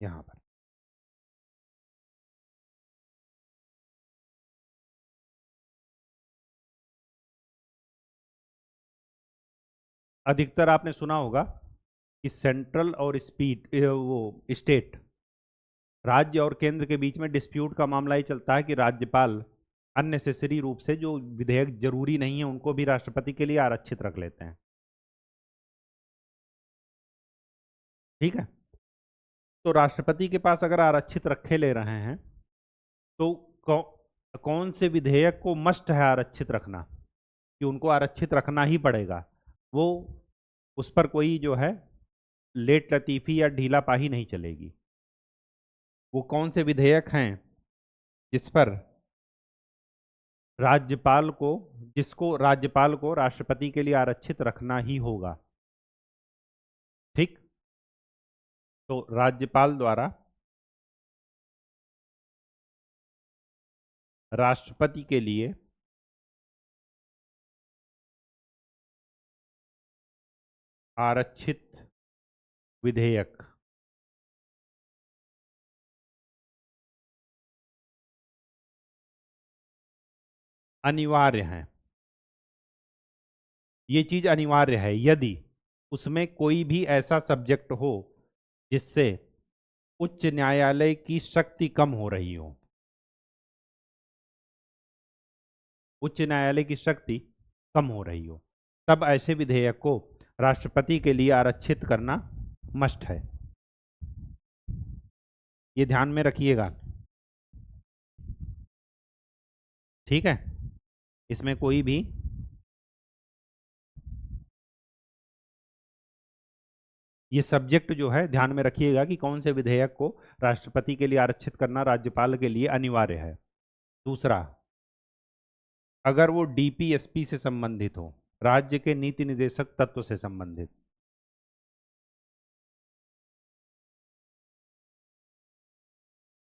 यहां पर अधिकतर आपने सुना होगा कि सेंट्रल और वो स्टेट, राज्य और केंद्र के बीच में डिस्प्यूट का मामला ही चलता है कि राज्यपाल अननेसेसरी रूप से जो विधेयक जरूरी नहीं है उनको भी राष्ट्रपति के लिए आरक्षित रख लेते हैं, ठीक है। तो राष्ट्रपति के पास अगर आरक्षित रखे ले रहे हैं, तो कौन से विधेयक को मस्ट है आरक्षित रखना, कि उनको आरक्षित रखना ही पड़ेगा, वो, उस पर कोई जो है लेट लतीफ़ी या ढीला पाही नहीं चलेगी। वो कौन से विधेयक हैं जिस पर राज्यपाल को, जिसको राज्यपाल को राष्ट्रपति के लिए आरक्षित रखना ही होगा, ठीक। तो राज्यपाल द्वारा राष्ट्रपति के लिए आरक्षित विधेयक अनिवार्य है। ये चीज अनिवार्य है यदि उसमें कोई भी ऐसा सब्जेक्ट हो जिससे उच्च न्यायालय की शक्ति कम हो रही हो, उच्च न्यायालय की शक्ति कम हो रही हो, तब ऐसे विधेयक को राष्ट्रपति के लिए आरक्षित करना मस्ट है। ये ध्यान में रखिएगा, ठीक है। इसमें कोई भी ये सब्जेक्ट जो है ध्यान में रखिएगा कि कौन से विधेयक को राष्ट्रपति के लिए आरक्षित करना राज्यपाल के लिए अनिवार्य है। दूसरा, अगर वो डीपीएसपी से संबंधित हो, राज्य के नीति निदेशक तत्व से संबंधित,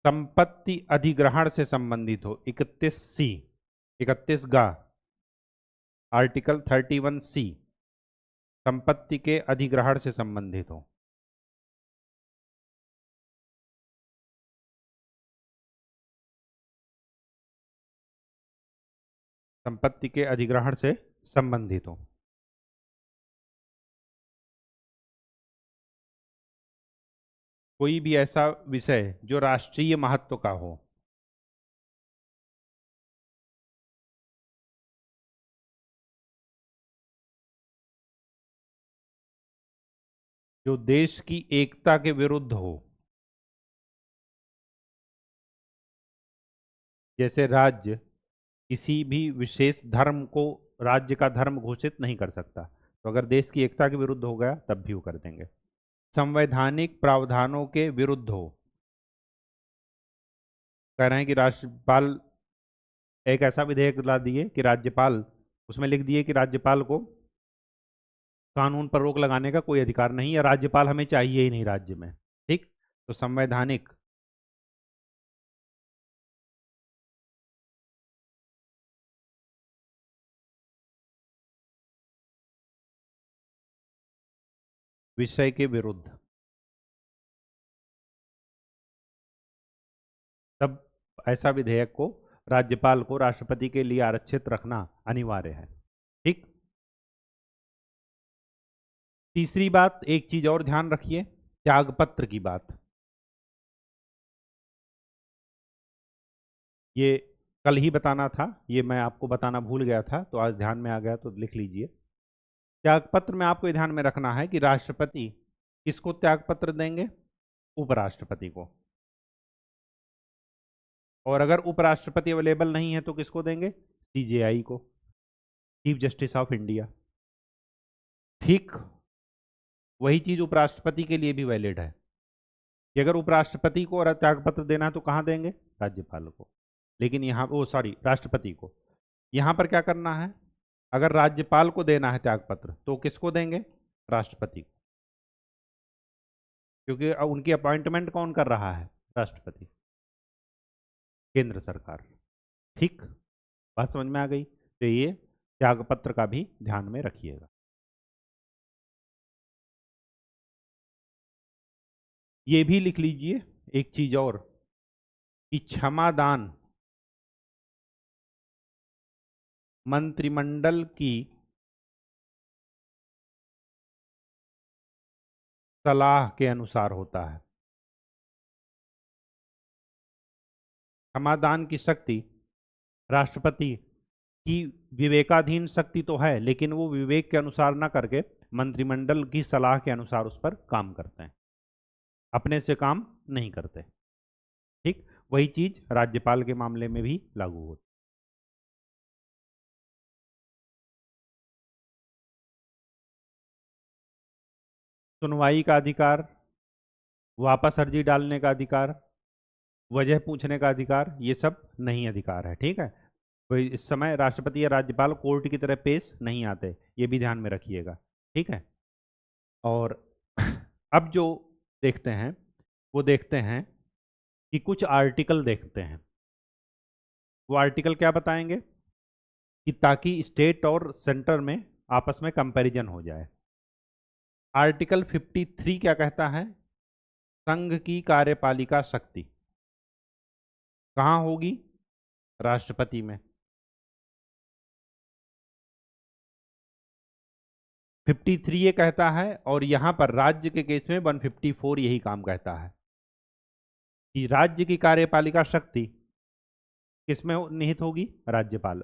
संपत्ति अधिग्रहण से संबंधित हो, 31C, 31 आर्टिकल 31C, संपत्ति के अधिग्रहण से संबंधित हो, संपत्ति के अधिग्रहण से संबंधित हो, कोई भी ऐसा विषय जो राष्ट्रीय महत्व का हो, जो देश की एकता के विरुद्ध हो, जैसे राज्य किसी भी विशेष धर्म को राज्य का धर्म घोषित नहीं कर सकता, तो अगर देश की एकता के विरुद्ध हो गया तब भी वो कर देंगे। संवैधानिक प्रावधानों के विरुद्ध हो, कह रहे हैं कि राज्यपाल एक ऐसा विधेयक ला दिए कि राज्यपाल, उसमें लिख दिए कि राज्यपाल को कानून पर रोक लगाने का कोई अधिकार नहीं, या राज्यपाल हमें चाहिए ही नहीं राज्य में। ठीक, तो संवैधानिक विषय के विरुद्ध, तब ऐसा विधेयक को राज्यपाल को राष्ट्रपति के लिए आरक्षित रखना अनिवार्य है। ठीक, तीसरी बात, एक चीज और ध्यान रखिए, त्यागपत्र की बात। ये कल ही बताना था, ये मैं आपको बताना भूल गया था, तो आज ध्यान में आ गया तो लिख लीजिए। त्यागपत्र में आपको ध्यान में रखना है कि राष्ट्रपति किसको त्यागपत्र देंगे? उपराष्ट्रपति को। और अगर उपराष्ट्रपति अवेलेबल नहीं है तो किसको देंगे? सीजेआई को, चीफ जस्टिस ऑफ इंडिया। ठीक, वही चीज उपराष्ट्रपति के लिए भी वैलिड है कि अगर उपराष्ट्रपति को त्यागपत्र देना है तो कहाँ देंगे? राज्यपाल को। लेकिन यहाँ वो सॉरी राष्ट्रपति को। यहाँ पर क्या करना है, अगर राज्यपाल को देना है त्यागपत्र तो किसको देंगे? राष्ट्रपति को, क्योंकि उनकी अपॉइंटमेंट कौन कर रहा है? राष्ट्रपति, केंद्र सरकार। ठीक, बात समझ में आ गई? तो ये त्यागपत्र का भी ध्यान में रखिएगा। ये भी लिख लीजिए एक चीज और, कि क्षमादान मंत्रिमंडल की सलाह के अनुसार होता है। क्षमादान की शक्ति राष्ट्रपति की विवेकाधीन शक्ति तो है, लेकिन वो विवेक के अनुसार ना करके मंत्रिमंडल की सलाह के अनुसार उस पर काम करते हैं, अपने से काम नहीं करते। ठीक, वही चीज राज्यपाल के मामले में भी लागू होती। सुनवाई का अधिकार, वापस अर्जी डालने का अधिकार, वजह पूछने का अधिकार, ये सब नहीं अधिकार है। ठीक है, तो इस समय राष्ट्रपति या राज्यपाल कोर्ट की तरह पेश नहीं आते, ये भी ध्यान में रखिएगा। ठीक है, और अब जो देखते हैं वो देखते हैं कि कुछ आर्टिकल देखते हैं। वो आर्टिकल क्या बताएंगे कि ताकि स्टेट और सेंटर में आपस में कंपैरिजन हो जाए। आर्टिकल 53 क्या कहता है? संघ की कार्यपालिका शक्ति कहाँ होगी? राष्ट्रपति में। 53 ये कहता है, और यहां पर राज्य के केस में 154 यही काम कहता है कि राज्य की कार्यपालिका शक्ति किसमें निहित होगी? राज्यपाल,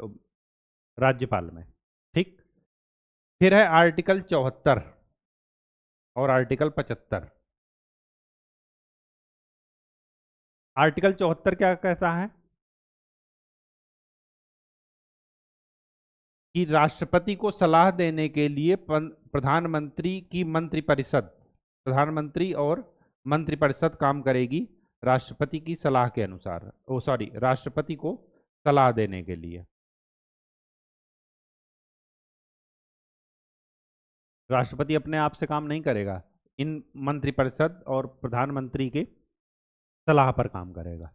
राज्यपाल में। ठीक, फिर है आर्टिकल 74 और आर्टिकल 75। आर्टिकल 74 क्या कहता है कि राष्ट्रपति को सलाह देने के लिए प्रधानमंत्री की मंत्रिपरिषद, प्रधानमंत्री और मंत्रिपरिषद काम करेगी राष्ट्रपति की सलाह के अनुसार, राष्ट्रपति को सलाह देने के लिए। राष्ट्रपति अपने आप से काम नहीं करेगा, इन मंत्रिपरिषद और प्रधानमंत्री के सलाह पर काम करेगा।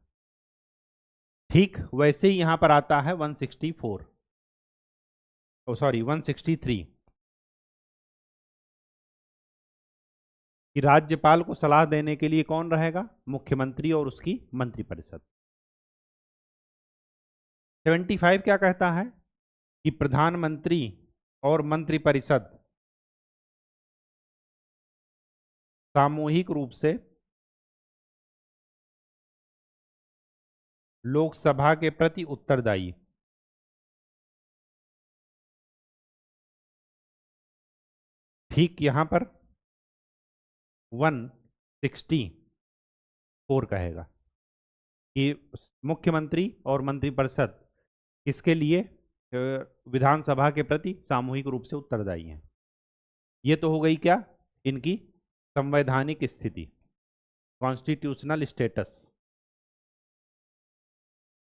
ठीक, वैसे ही यहां पर आता है 163 कि राज्यपाल को सलाह देने के लिए कौन रहेगा? मुख्यमंत्री और उसकी मंत्रिपरिषद। 75 क्या कहता है कि प्रधानमंत्री और मंत्रिपरिषद सामूहिक रूप से लोकसभा के प्रति उत्तरदायी। ठीक, यहां पर 164 कहेगा कि मुख्यमंत्री और मंत्रिपरिषद किसके लिए विधानसभा के प्रति सामूहिक रूप से उत्तरदायी हैं। ये तो हो गई क्या, इनकी संवैधानिक स्थिति, कॉन्स्टिट्यूशनल स्टेटस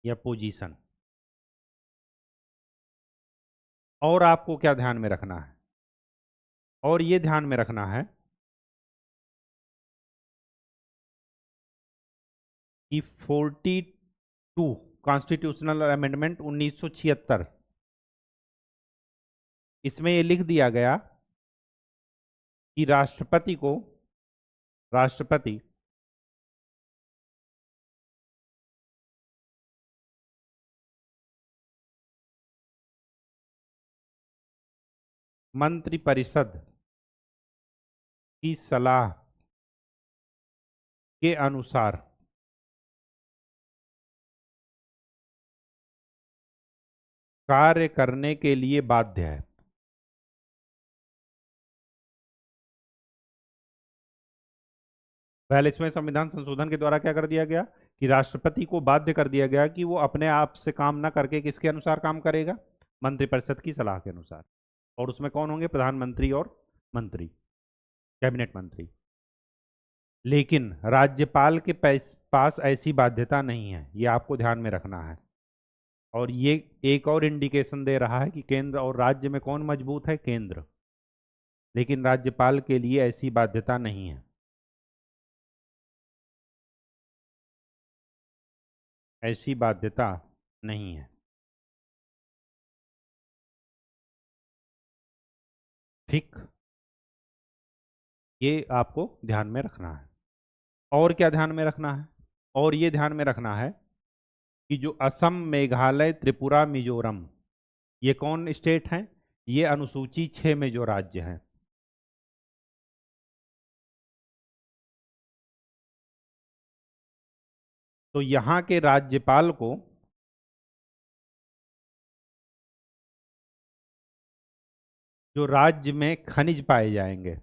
या पोजीशन। और आपको क्या ध्यान में रखना है, और ये ध्यान में रखना है कि 42 कॉन्स्टिट्यूशनल अमेंडमेंट 1976, इसमें ये लिख दिया गया कि राष्ट्रपति मंत्रिपरिषद की सलाह के अनुसार कार्य करने के लिए बाध्य है। पहले इसमें संविधान संशोधन के द्वारा क्या कर दिया गया कि राष्ट्रपति को बाध्य कर दिया गया कि वो अपने आप से काम ना करके किसके अनुसार काम करेगा, मंत्रिपरिषद की सलाह के अनुसार। और उसमें कौन होंगे, प्रधानमंत्री और मंत्री, कैबिनेट मंत्री। लेकिन राज्यपाल के पास ऐसी बाध्यता नहीं है, ये आपको ध्यान में रखना है। और ये एक और इंडिकेशन दे रहा है कि केंद्र और राज्य में कौन मजबूत है, केंद्र। लेकिन राज्यपाल के लिए ऐसी बाध्यता नहीं है, ऐसी बाध्यता नहीं है। ठीक, ये आपको ध्यान में रखना है। और क्या ध्यान में रखना है, और ये ध्यान में रखना है कि जो असम, मेघालय, त्रिपुरा, मिजोरम, ये कौन स्टेट हैं, ये अनुसूची 6 में जो राज्य हैं। तो यहां के राज्यपाल को जो राज्य में खनिज पाए जाएंगे,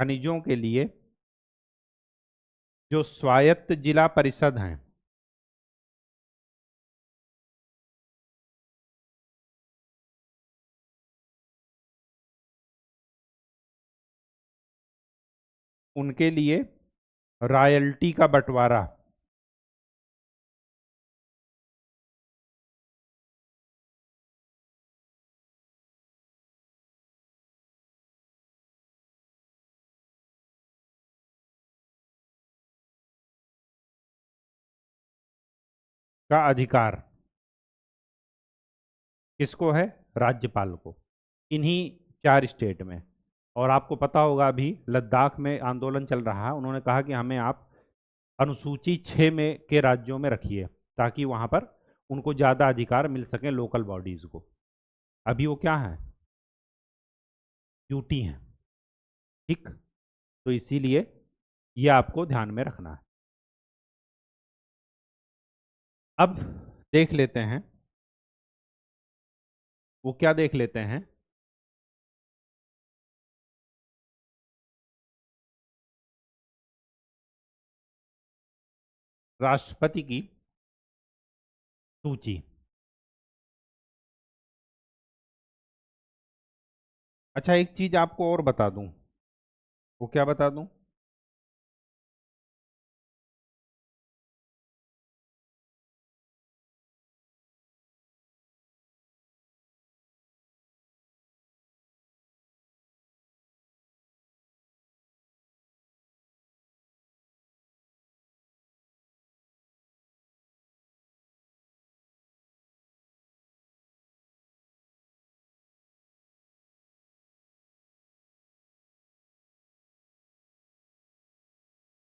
खनिजों के लिए जो स्वायत्त जिला परिषद हैं, उनके लिए रॉयल्टी का बंटवारा का अधिकार किसको है, राज्यपाल को, इन्हीं 4 स्टेट में। और आपको पता होगा अभी लद्दाख में आंदोलन चल रहा है, उन्होंने कहा कि हमें आप अनुसूची 6 में के राज्यों में रखिए ताकि वहां पर उनको ज़्यादा अधिकार मिल सके, लोकल बॉडीज को। अभी वो क्या है, ड्यूटी है। ठीक, तो इसीलिए ये आपको ध्यान में रखना है। अब देख लेते हैं, वो क्या देख लेते हैं, राष्ट्रपति की सूची। अच्छा, एक चीज आपको और बता दूं, वो क्या बता दूं,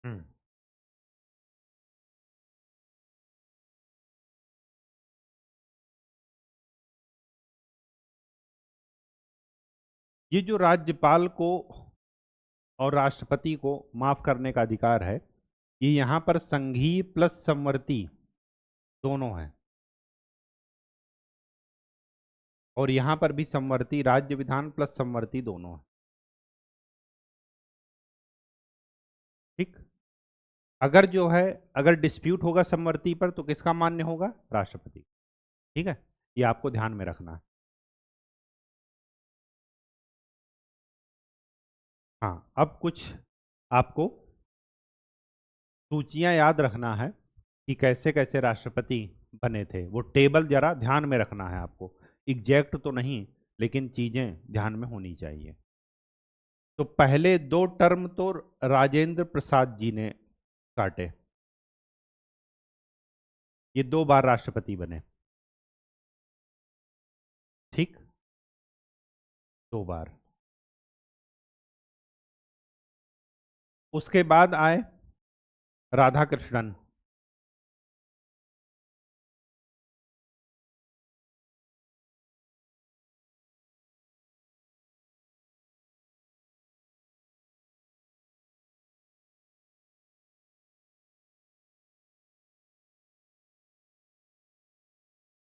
हम्म, ये जो राज्यपाल को और राष्ट्रपति को माफ करने का अधिकार है, ये यहां पर संघीय प्लस समवर्ती दोनों है। और यहां पर भी समवर्ती, राज्य विधान प्लस समवर्ती दोनों है। ठीक। अगर जो है, अगर डिस्प्यूट होगा समवर्ती पर तो किसका मान्य होगा? राष्ट्रपति। ठीक है, ये आपको ध्यान में रखना है। हाँ, अब कुछ आपको सूचियां याद रखना है कि कैसे कैसे राष्ट्रपति बने थे। वो टेबल जरा ध्यान में रखना है आपको, एग्जैक्ट तो नहीं, लेकिन चीजें ध्यान में होनी चाहिए। तो पहले 2 टर्म तो राजेंद्र प्रसाद जी ने काटे, ये 2 बार राष्ट्रपति बने। ठीक, 2 बार। उसके बाद आए राधाकृष्णन।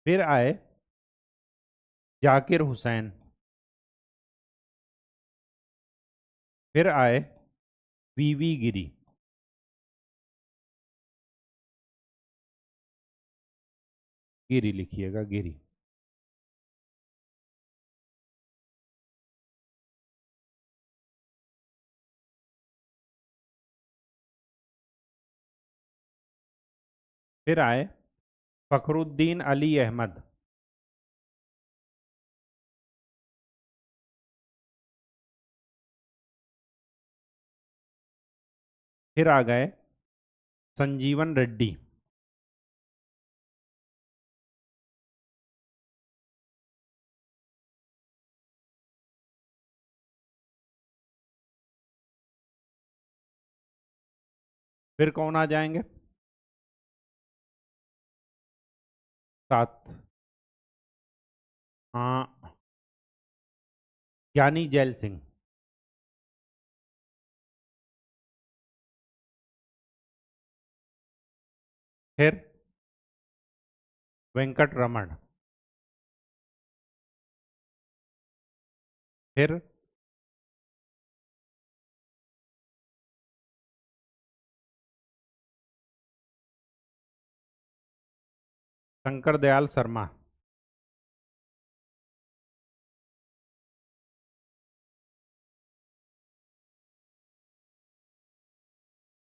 फिर आए जाकिर हुसैन। फिर आए वीवी गिरी। गिरी लिखिएगा, गिरी। फिर आए फखरुद्दीन अली अहमद। फिर आ गए संजीवन रेड्डी। फिर कौन आ जाएंगे? 7। हाँ, ज्ञानी जैल सिंह। फिर वेंकट रमन। फिर शंकर दयाल शर्मा।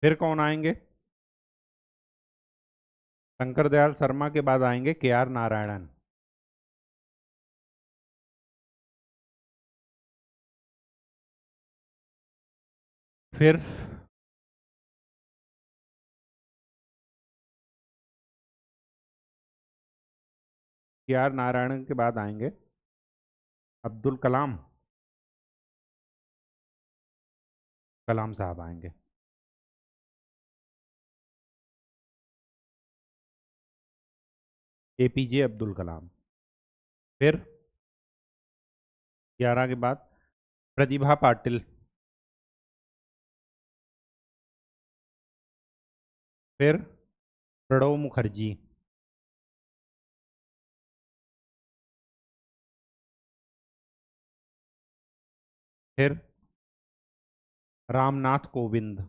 फिर कौन आएंगे? शंकर दयाल शर्मा के बाद आएंगे के आर नारायणन। फिर के आर नारायणन के बाद आएंगे अब्दुल कलाम। कलाम साहब आएंगे। एपीजे अब्दुल कलाम। फिर 11 के बाद प्रतिभा पाटिल। फिर प्रणब मुखर्जी। फिर रामनाथ कोविंद।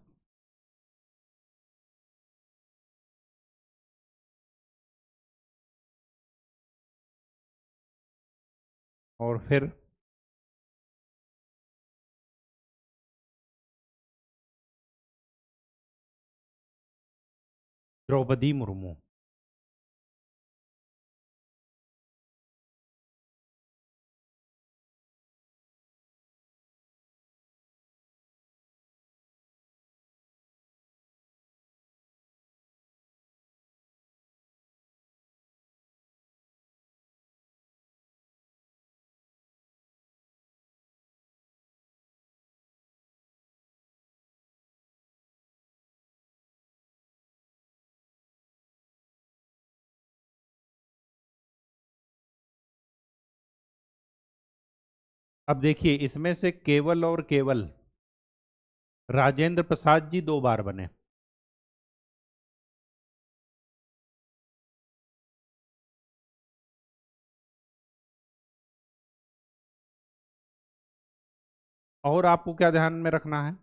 और फिर द्रौपदी मुर्मू। अब देखिए, इसमें से केवल और केवल राजेंद्र प्रसाद जी 2 बार बने। और आपको क्या ध्यान में रखना है?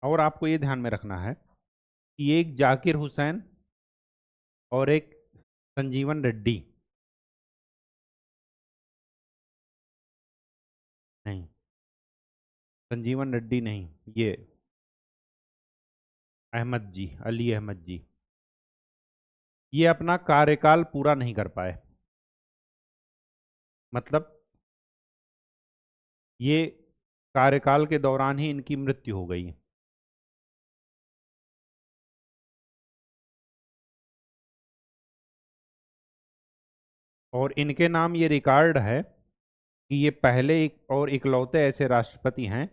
और आपको ये ध्यान में रखना है कि एक जाकिर हुसैन और एक संजीवन रेड्डी, नहीं, संजीवन रेड्डी नहीं, ये अहमद जी, अली अहमद जी, ये अपना कार्यकाल पूरा नहीं कर पाए। मतलब ये कार्यकाल के दौरान ही इनकी मृत्यु हो गई। और इनके नाम ये रिकॉर्ड है कि ये पहले एक और इकलौते ऐसे राष्ट्रपति हैं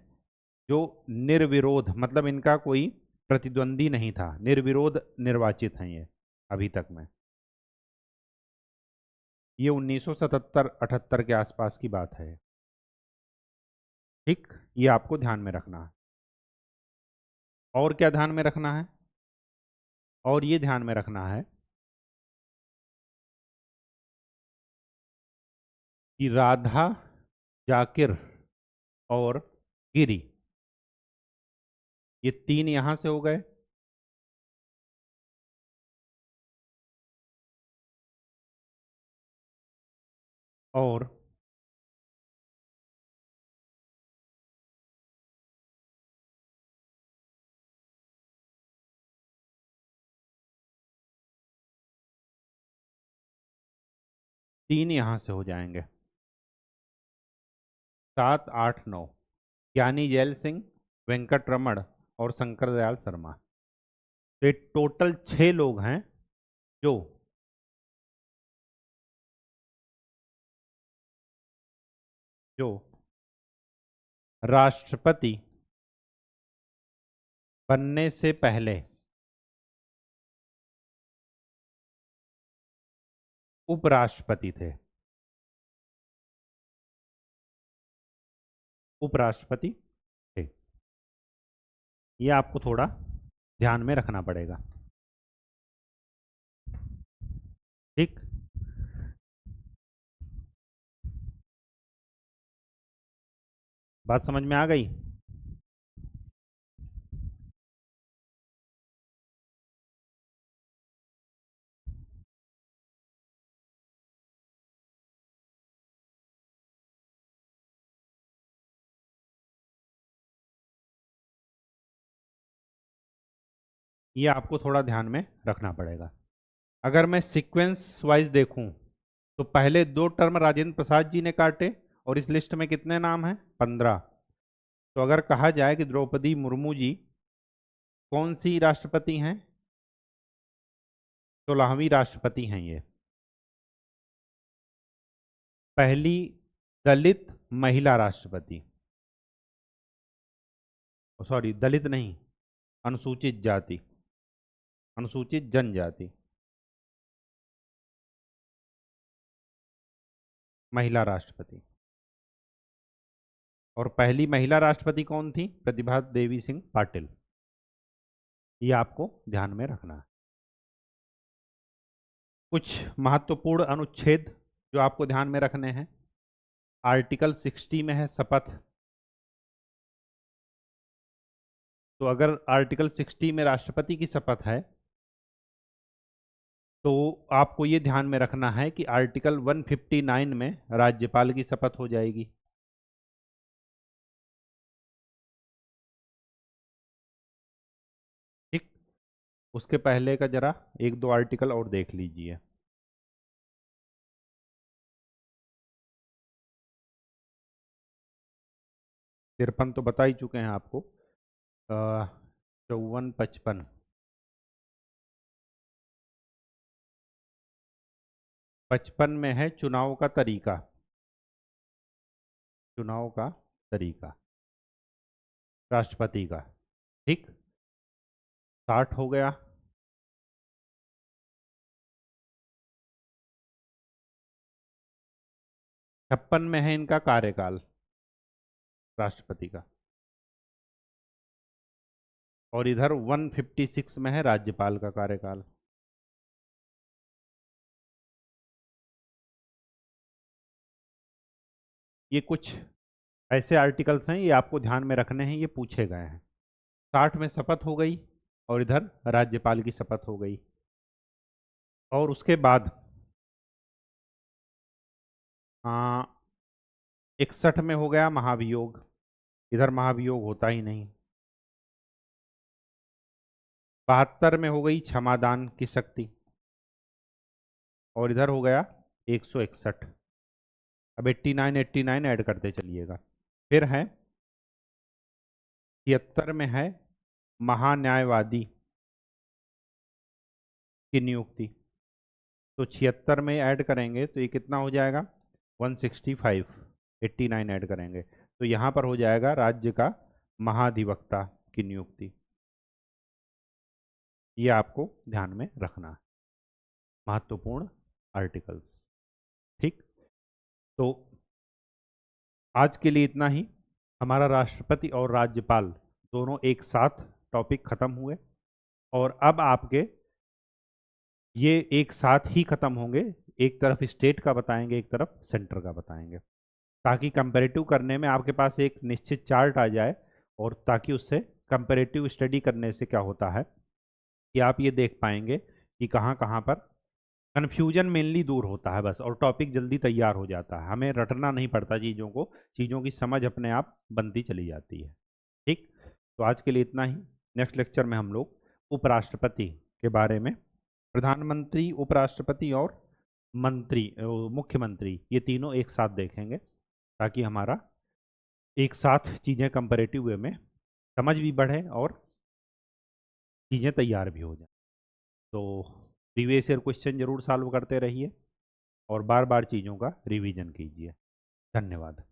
जो निर्विरोध, मतलब इनका कोई प्रतिद्वंदी नहीं था, निर्विरोध निर्वाचित हैं ये अभी तक में। ये 1977-78 के आसपास की बात है। ठीक, ये आपको ध्यान में रखना है। और क्या ध्यान में रखना है? और ये ध्यान में रखना है कि राधा, जाकिर और गिरी, ये तीन यहां से हो गए, और तीन यहां से हो जाएंगे। 7, 8, 9, ज्ञानी जैल सिंह, वेंकट रमण और शंकर दयाल शर्मा। तो ये टोटल 6 लोग हैं जो जो राष्ट्रपति बनने से पहले उपराष्ट्रपति थे। उपराष्ट्रपति थे। ये आपको थोड़ा ध्यान में रखना पड़ेगा। ठीक, बात समझ में आ गई? ये आपको थोड़ा ध्यान में रखना पड़ेगा। अगर मैं सीक्वेंस वाइज देखूं तो पहले 2 टर्म राजेंद्र प्रसाद जी ने काटे, और इस लिस्ट में कितने नाम हैं? 15। तो अगर कहा जाए कि द्रौपदी मुर्मू जी कौन सी राष्ट्रपति हैं? 16वीं राष्ट्रपति हैं ये। पहली दलित महिला राष्ट्रपति, सॉरी दलित नहीं, अनुसूचित जाति, अनुसूचित जनजाति महिला राष्ट्रपति। और पहली महिला राष्ट्रपति कौन थी? प्रतिभा देवी सिंह पाटिल। ये आपको ध्यान में रखना है। कुछ महत्वपूर्ण अनुच्छेद जो आपको ध्यान में रखने हैं। आर्टिकल 60 में है शपथ। तो अगर आर्टिकल 60 में राष्ट्रपति की शपथ है तो आपको ये ध्यान में रखना है कि आर्टिकल 159 में राज्यपाल की शपथ हो जाएगी। ठीक, उसके पहले का जरा 1-2 आर्टिकल और देख लीजिए। तिरपन तो बता ही चुके हैं आपको। 54, 55, 55 में है चुनाव का तरीका, चुनाव का तरीका राष्ट्रपति का। ठीक, 60 हो गया। 56 में है इनका कार्यकाल राष्ट्रपति का। और इधर 156 में है राज्यपाल का कार्यकाल। ये कुछ ऐसे आर्टिकल्स हैं, ये आपको ध्यान में रखने हैं, ये पूछे गए हैं। 60 में शपथ हो गई और इधर राज्यपाल की शपथ हो गई। और उसके बाद 61 में हो गया महाभियोग, इधर महाभियोग होता ही नहीं। 72 में हो गई क्षमादान की शक्ति और इधर हो गया 161। अब 89 ऐड करते चलिएगा। फिर है 76 में है महान्यायवादी की नियुक्ति, तो 76 में ऐड करेंगे तो ये कितना हो जाएगा 165। 89 ऐड करेंगे तो यहाँ पर हो जाएगा राज्य का महाधिवक्ता की नियुक्ति। ये आपको ध्यान में रखना है, महत्वपूर्ण आर्टिकल्स। ठीक, तो आज के लिए इतना ही। हमारा राष्ट्रपति और राज्यपाल दोनों एक साथ टॉपिक खत्म हुए और अब आपके ये एक साथ ही खत्म होंगे। एक तरफ स्टेट का बताएंगे, एक तरफ सेंटर का बताएंगे, ताकि कंपैरेटिव करने में आपके पास एक निश्चित चार्ट आ जाए और ताकि उससे कंपैरेटिव स्टडी करने से क्या होता है कि आप ये देख पाएंगे कि कहाँ कहाँ पर कन्फ्यूजन मेनली दूर होता है बस, और टॉपिक जल्दी तैयार हो जाता है, हमें रटना नहीं पड़ता चीज़ों को, चीज़ों की समझ अपने आप बनती चली जाती है। ठीक, तो आज के लिए इतना ही। नेक्स्ट लेक्चर में हम लोग उपराष्ट्रपति के बारे में, प्रधानमंत्री, उपराष्ट्रपति और मंत्री, मुख्यमंत्री, ये तीनों एक साथ देखेंगे ताकि हमारा एक साथ चीज़ें कंपैरेटिव वे में समझ भी बढ़े और चीज़ें तैयार भी हो जाए। तो प्रीवियस ईयर क्वेश्चन जरूर सॉल्व करते रहिए और बार बार चीज़ों का रिवीजन कीजिए। धन्यवाद।